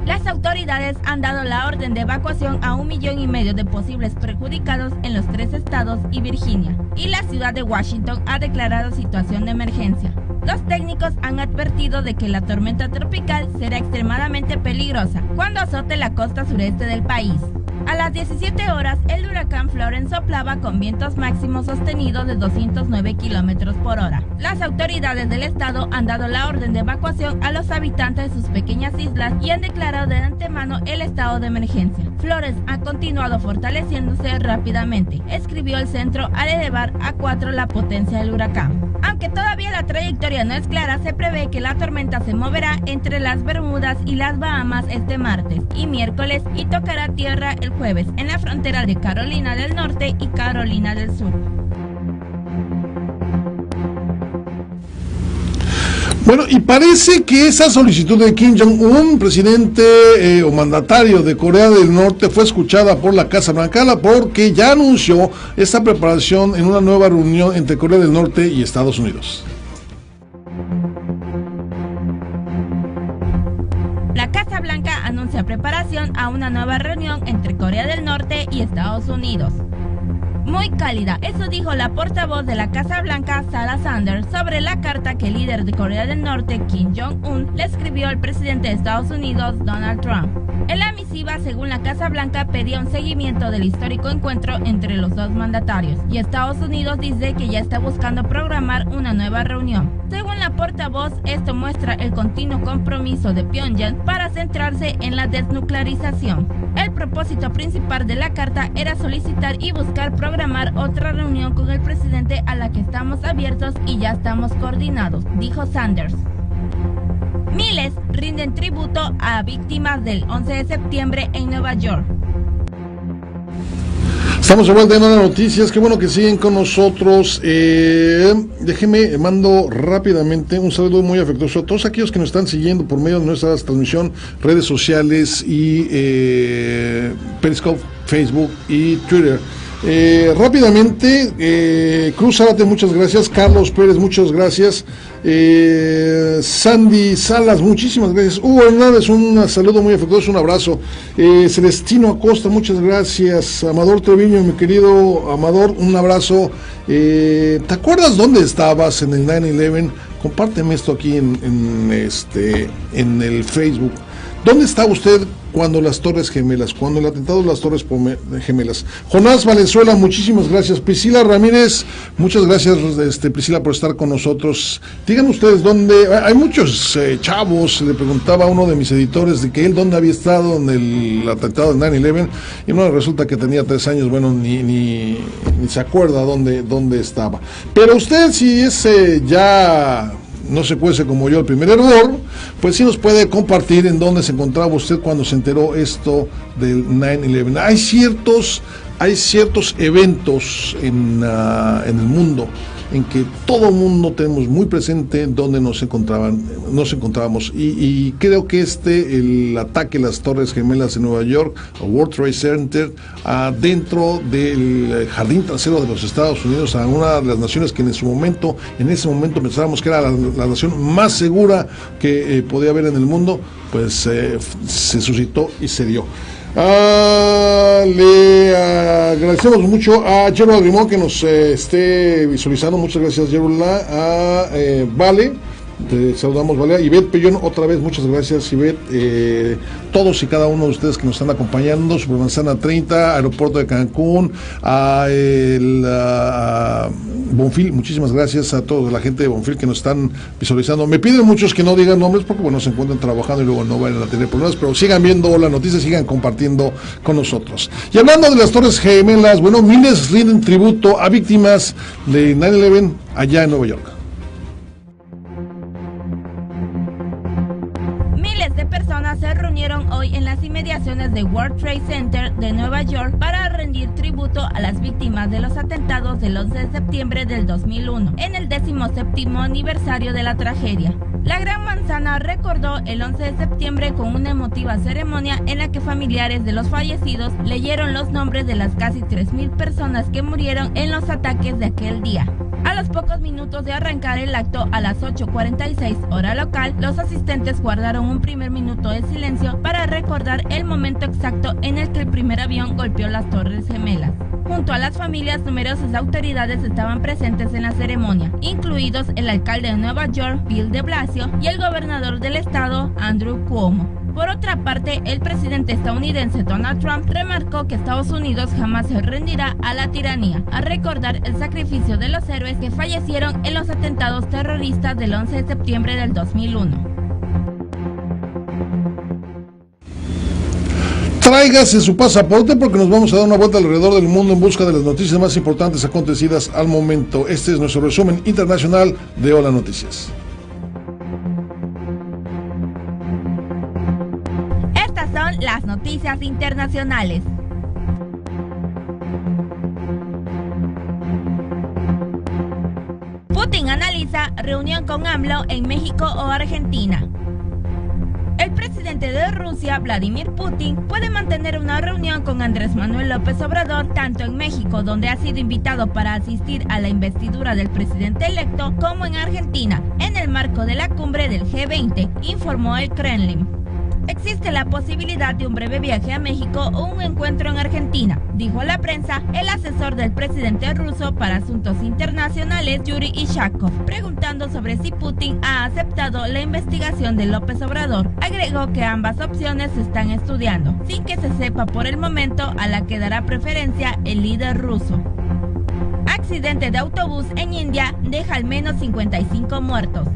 Las autoridades han dado la orden de evacuación a 1,5 millones de posibles perjudicados en los 3 estados y Virginia, y la ciudad de Washington ha declarado situación de emergencia. Los técnicos han advertido de que la tormenta tropical será extremadamente peligrosa cuando azote la costa sureste del país. A las 17 horas, el huracán Florence soplaba con vientos máximos sostenidos de 209 kilómetros por hora. Las autoridades del estado han dado la orden de evacuación a los habitantes de sus pequeñas islas y han declarado de antemano el estado de emergencia. Florence ha continuado fortaleciéndose rápidamente, escribió el centro al elevar a 4 la potencia del huracán. Aunque todavía la trayectoria no es clara, se prevé que la tormenta se moverá entre las Bermudas y las Bahamas este martes y miércoles y tocará tierra el jueves en la frontera de Carolina del Norte y Carolina del Sur. Bueno, y parece que esa solicitud de Kim Jong-un, presidente o mandatario de Corea del Norte, fue escuchada por la Casa Blanca porque ya anunció esta preparación en una nueva reunión entre Corea del Norte y Estados Unidos. La Casa Blanca anuncia preparación a una nueva reunión entre Corea del Norte y Estados Unidos. Muy cálida, eso dijo la portavoz de la Casa Blanca, Sarah Sanders, sobre la carta que el líder de Corea del Norte, Kim Jong-un, le escribió al presidente de Estados Unidos, Donald Trump. En la misiva, según la Casa Blanca, pedía un seguimiento del histórico encuentro entre los dos mandatarios, y Estados Unidos dice que ya está buscando programar una nueva reunión. Según la portavoz, esto muestra el continuo compromiso de Pyongyang para centrarse en la desnuclearización. El propósito principal de la carta era solicitar y buscar programar otra reunión con el presidente a la que estamos abiertos y ya estamos coordinados, dijo Sanders. Miles rinden tributo a víctimas del 11 de septiembre en Nueva York. Estamos de vuelta en las noticias, qué bueno que siguen con nosotros. Déjeme, mando rápidamente un saludo muy afectuoso a todos aquellos que nos están siguiendo por medio de nuestra transmisión, redes sociales y Periscope, Facebook y Twitter. Rápidamente, Cruz Zárate, muchas gracias. Carlos Pérez, muchas gracias. Sandy Salas, muchísimas gracias. Hugo Hernández, un saludo muy afectuoso, un abrazo. Celestino Acosta, muchas gracias. Amador Treviño, mi querido Amador, un abrazo. ¿Te acuerdas dónde estabas en el 9/11? Compárteme esto aquí en el Facebook. ¿Dónde estaba usted cuando las Torres Gemelas, cuando el atentado de las Torres Gemelas? Jonás Valenzuela, muchísimas gracias. Priscila Ramírez, muchas gracias, Priscila, por estar con nosotros. Digan ustedes dónde, hay muchos chavos, le preguntaba a uno de mis editores de que él dónde había estado en el atentado de 9/11, y no, resulta que tenía 3 años, bueno, ni se acuerda dónde estaba. Pero usted, si es ya no se cuece como yo el primer error, pues sí nos puede compartir en dónde se encontraba usted cuando se enteró esto del 9/11. Hay ciertos eventos en el mundo en que todo el mundo tenemos muy presente dónde nos encontrábamos, y creo que el ataque a las Torres Gemelas de Nueva York, a World Trade Center, dentro del jardín trasero de los Estados Unidos, a una de las naciones que en ese momento pensábamos que era la nación más segura que podía haber en el mundo, pues se suscitó y se dio. Le agradecemos mucho a Gerald Grimón que nos esté visualizando. Muchas gracias, Gerald. Vale, te saludamos, Vale. Ivette Pellón, otra vez, muchas gracias, Ivette. Todos y cada uno de ustedes que nos están acompañando, Supermanzana 30, Aeropuerto de Cancún, Bonfil, muchísimas gracias a toda la gente de Bonfil que nos están visualizando. Me piden muchos que no digan nombres porque, bueno, se encuentran trabajando y luego no van a tener problemas, pero sigan viendo la noticia, sigan compartiendo con nosotros. Y hablando de las Torres Gemelas, bueno, miles rinden tributo a víctimas de 9/11 allá en Nueva York. Miles de personas se reunieron hoy en las inmediaciones de World Trade Center de Nueva York para rendir tributo a las víctimas de los atentados del 11 de septiembre del 2001, en el 17º aniversario de la tragedia. La Gran Manzana recordó el 11 de septiembre con una emotiva ceremonia en la que familiares de los fallecidos leyeron los nombres de las casi 3,000 personas que murieron en los ataques de aquel día. A los pocos minutos de arrancar el acto, a las 8:46 hora local, los asistentes guardaron un primer minuto de silencio para recordar el momento exacto en el que el primer avión golpeó las Torres Gemelas. Junto a las familias, numerosas autoridades estaban presentes en la ceremonia, incluidos el alcalde de Nueva York, Bill de Blasio, y el gobernador del estado, Andrew Cuomo. Por otra parte, el presidente estadounidense Donald Trump remarcó que Estados Unidos jamás se rendirá a la tiranía, al recordar el sacrificio de los héroes que fallecieron en los atentados terroristas del 11 de septiembre del 2001. Tráigase su pasaporte porque nos vamos a dar una vuelta alrededor del mundo en busca de las noticias más importantes acontecidas al momento. Este es nuestro resumen internacional de Hola Noticias. Estas son las noticias internacionales. Putin analiza reunión con AMLO en México o Argentina. El presidente de Rusia, Vladimir Putin, puede mantener una reunión con Andrés Manuel López Obrador tanto en México, donde ha sido invitado para asistir a la investidura del presidente electo, como en Argentina, en el marco de la cumbre del G20, informó el Kremlin. Existe la posibilidad de un breve viaje a México o un encuentro en Argentina, dijo a la prensa el asesor del presidente ruso para asuntos internacionales, Yuri Ishakov, preguntando sobre si Putin ha aceptado la investigación de López Obrador. Agregó que ambas opciones se están estudiando, sin que se sepa por el momento a la que dará preferencia el líder ruso. Accidente de autobús en India deja al menos 55 muertos.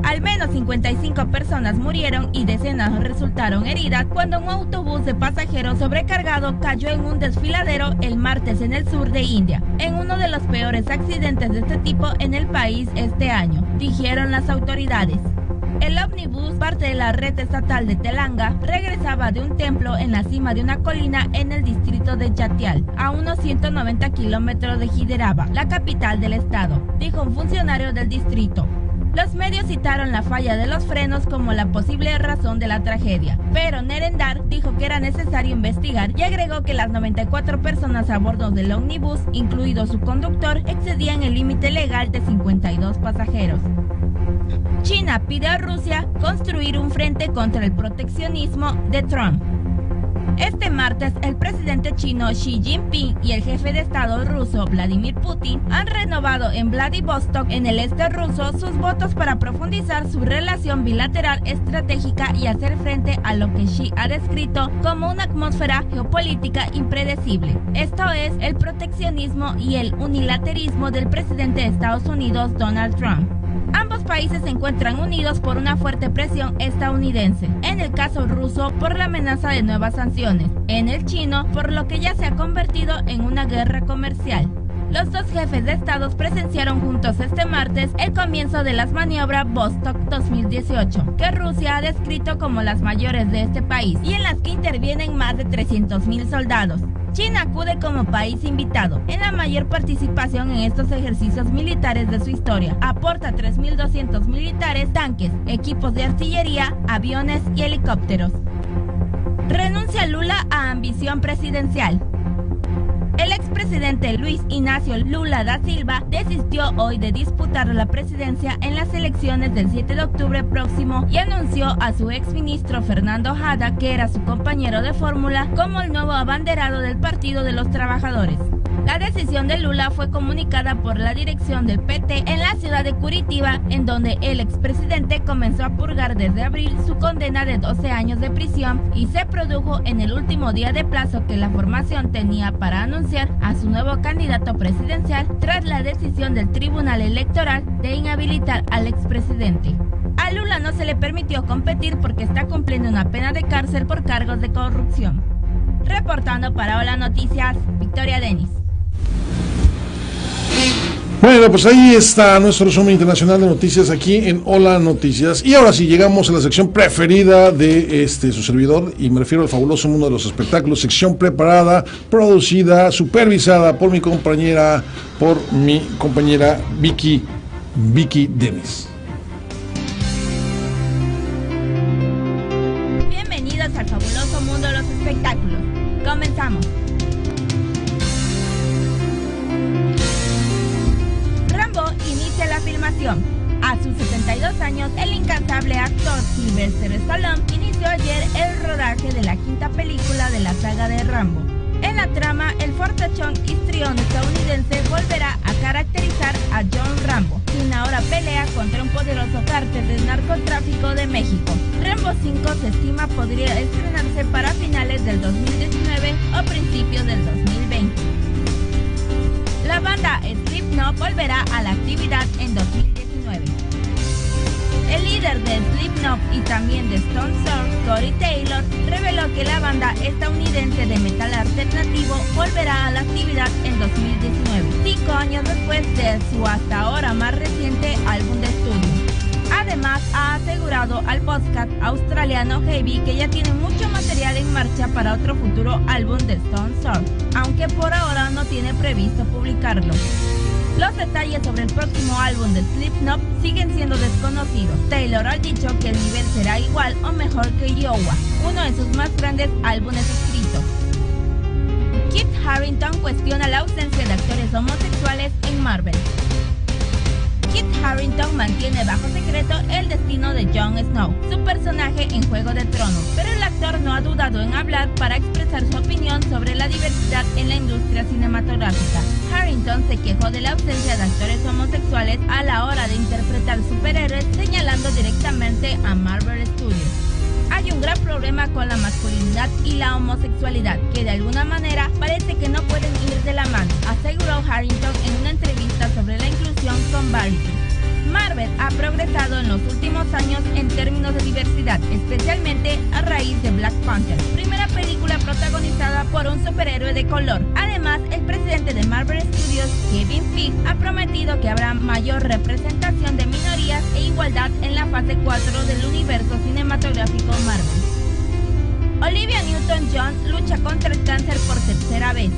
Al menos 55 personas murieron y decenas resultaron heridas cuando un autobús de pasajeros sobrecargado cayó en un desfiladero el martes en el sur de India, en uno de los peores accidentes de este tipo en el país este año, dijeron las autoridades. El ómnibus, parte de la red estatal de Telangana, regresaba de un templo en la cima de una colina en el distrito de Jatial, a unos 190 kilómetros de Hyderabad, la capital del estado, dijo un funcionario del distrito. Los medios citaron la falla de los frenos como la posible razón de la tragedia, pero Nerendar dijo que era necesario investigar y agregó que las 94 personas a bordo del ómnibus, incluido su conductor, excedían el límite legal de 52 pasajeros. China pide a Rusia construir un frente contra el proteccionismo de Trump. Este martes, el presidente chino Xi Jinping y el jefe de Estado ruso Vladimir Putin han renovado en Vladivostok, en el este ruso, sus votos para profundizar su relación bilateral estratégica y hacer frente a lo que Xi ha descrito como una atmósfera geopolítica impredecible. Esto es, el proteccionismo y el unilateralismo del presidente de Estados Unidos, Donald Trump. Ambos países se encuentran unidos por una fuerte presión estadounidense, en el caso ruso por la amenaza de nuevas sanciones, en el chino por lo que ya se ha convertido en una guerra comercial. Los dos jefes de estados presenciaron juntos este martes el comienzo de las maniobras Vostok 2018, que Rusia ha descrito como las mayores de este país y en las que intervienen más de 300.000 soldados. China acude como país invitado en la mayor participación en estos ejercicios militares de su historia. Aporta 3.200 militares, tanques, equipos de artillería, aviones y helicópteros. Renuncia Lula a ambición presidencial. El expresidente Luis Ignacio Lula da Silva desistió hoy de disputar la presidencia en las elecciones del 7 de octubre próximo y anunció a su exministro Fernando Haddad, que era su compañero de fórmula, como el nuevo abanderado del Partido de los Trabajadores. La decisión de Lula fue comunicada por la dirección del PT en la ciudad de Curitiba, en donde el expresidente comenzó a purgar desde abril su condena de 12 años de prisión y se produjo en el último día de plazo que la formación tenía para anunciar a su nuevo candidato presidencial tras la decisión del Tribunal Electoral de inhabilitar al expresidente. A Lula no se le permitió competir porque está cumpliendo una pena de cárcel por cargos de corrupción. Reportando para Hola Noticias, Victoria Denis. Bueno, pues ahí está nuestro resumen internacional de noticias aquí en Hola Noticias. Y ahora sí, llegamos a la sección preferida de su servidor, y me refiero al fabuloso mundo de los espectáculos, sección preparada, producida, supervisada por mi compañera Vicky Denis. Bienvenidos al fabuloso mundo de los espectáculos. Comenzamos. Inicia la filmación. A sus 72 años, el incansable actor Sylvester Stallone inició ayer el rodaje de la quinta película de la saga de Rambo. En la trama, el fortachón histrión estadounidense volverá a caracterizar a John Rambo, quien ahora pelea contra un poderoso cártel del narcotráfico de México. Rambo 5 se estima podría estrenarse para finales del 2019 o principios del 2020. La banda Slipknot volverá a la actividad en 2019. El líder de Slipknot y también de Stone Sour, Corey Taylor, reveló que la banda estadounidense de metal alternativo volverá a la actividad en 2019, 5 años después de su hasta ahora más reciente álbum de estudio. Además, ha asegurado al podcast australiano Heavy que ya tiene mucho material en marcha para otro futuro álbum de Stone Sour, aunque por ahora no tiene previsto publicarlo. Los detalles sobre el próximo álbum de Slipknot siguen siendo desconocidos. Taylor ha dicho que el nivel será igual o mejor que Iowa, uno de sus más grandes álbumes escritos. Kit Harington cuestiona la ausencia de actores homosexuales en Marvel. Kit Harington mantiene bajo secreto el destino de Jon Snow, su personaje en Juego de Tronos, pero el actor no ha dudado en hablar para expresar su opinión sobre la diversidad en la industria cinematográfica. Harington se quejó de la ausencia de actores homosexuales a la hora de interpretar superhéroes, señalando directamente a Marvel Studios. Hay un gran problema con la masculinidad y la homosexualidad, que de alguna manera parece que no pueden ir de la mano, aseguró Harington en una entrevista sobre la inclusión con Variety. Marvel ha progresado en los últimos años en términos de diversidad, especialmente a raíz de Black Panther, primera película protagonizada por un superhéroe de color. Además, el presidente de Marvel Studios, Kevin Feige, ha prometido que habrá mayor representación de minorías e igualdad en la fase 4 del universo cinematográfico Marvel. Olivia Newton-John lucha contra el cáncer por tercera vez.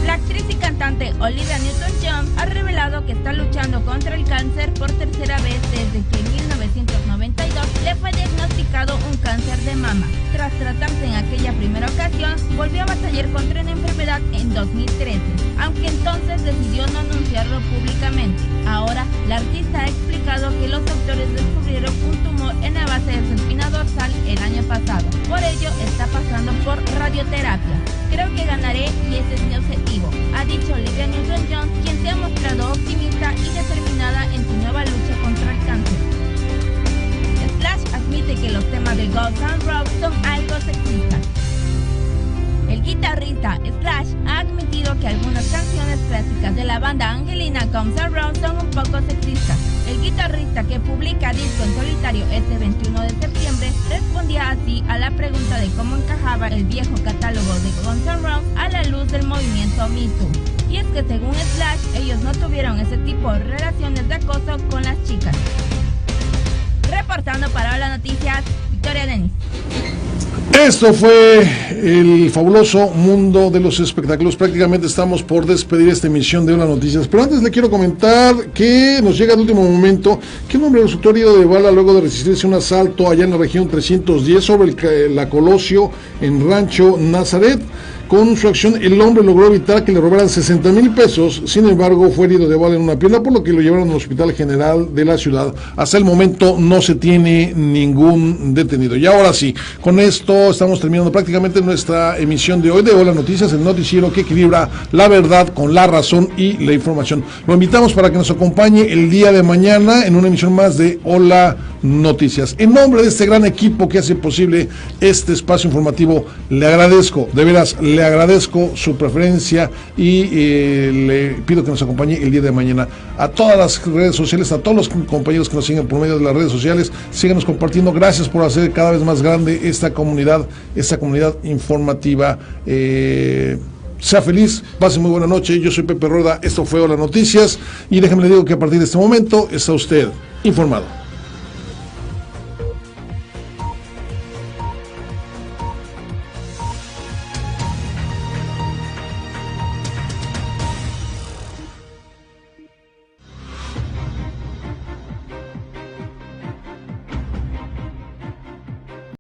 La actriz y cantante Olivia Newton-John ha revelado que está luchando contra el cáncer por tercera vez desde que en 1992 le fue diagnosticado un cáncer de mama. Tras tratarse en aquella primera ocasión, volvió a batallar contra una enfermedad en 2013, aunque entonces decidió no anunciarlo públicamente. Ahora, la artista ha explicado que los doctores descubrieron un tumor en la base de su espina dorsal el año pasado. Por ello, está pasando por radioterapia. Creo que ganaré y ese es mi objetivo, ha dicho Olivia Newton-John, quien se ha mostrado optimista y determinada en su nueva lucha contra el cáncer. Slash admite que los temas de Guns N' Roses son algo sexistas. El guitarrista Slash ha admitido que algunas canciones clásicas de la banda angelina Guns N' Roses son un poco sexistas. El guitarrista, que publica disco en solitario este 21 de septiembre, respondía así a la pregunta de cómo encajaba el viejo catálogo de Guns N' Roses a la luz del movimiento Me Too. Y es que según Slash, ellos no tuvieron ese tipo de relaciones de acoso con las chicas. Reportando para Hola Noticias, Victoria Denis. Esto fue el fabuloso mundo de los espectáculos. Prácticamente estamos por despedir esta emisión de Hola Noticias, pero antes le quiero comentar que nos llega de último momento que un hombre resultó herido de bala luego de resistirse a un asalto allá en la región 310 sobre la Colosio en Rancho Nazaret. Con su acción, el hombre logró evitar que le robaran 60,000 pesos, sin embargo fue herido de bala en una pierna, por lo que lo llevaron al Hospital General de la ciudad. Hasta el momento no se tiene ningún detenido. Y ahora sí, con esto estamos terminando prácticamente nuestra emisión de hoy de Hola Noticias, el noticiero que equilibra la verdad con la razón y la información. Lo invitamos para que nos acompañe el día de mañana en una emisión más de Hola Noticias. En nombre de este gran equipo que hace posible este espacio informativo, le agradezco, de veras, le agradezco su preferencia y le pido que nos acompañe el día de mañana. A todas las redes sociales, a todos los compañeros que nos siguen por medio de las redes sociales, síganos compartiendo. Gracias por hacer cada vez más grande esta comunidad informativa. Sea feliz, pase muy buena noche. Yo soy Pepe Rueda, esto fue Hola Noticias y déjenme le digo que a partir de este momento está usted informado.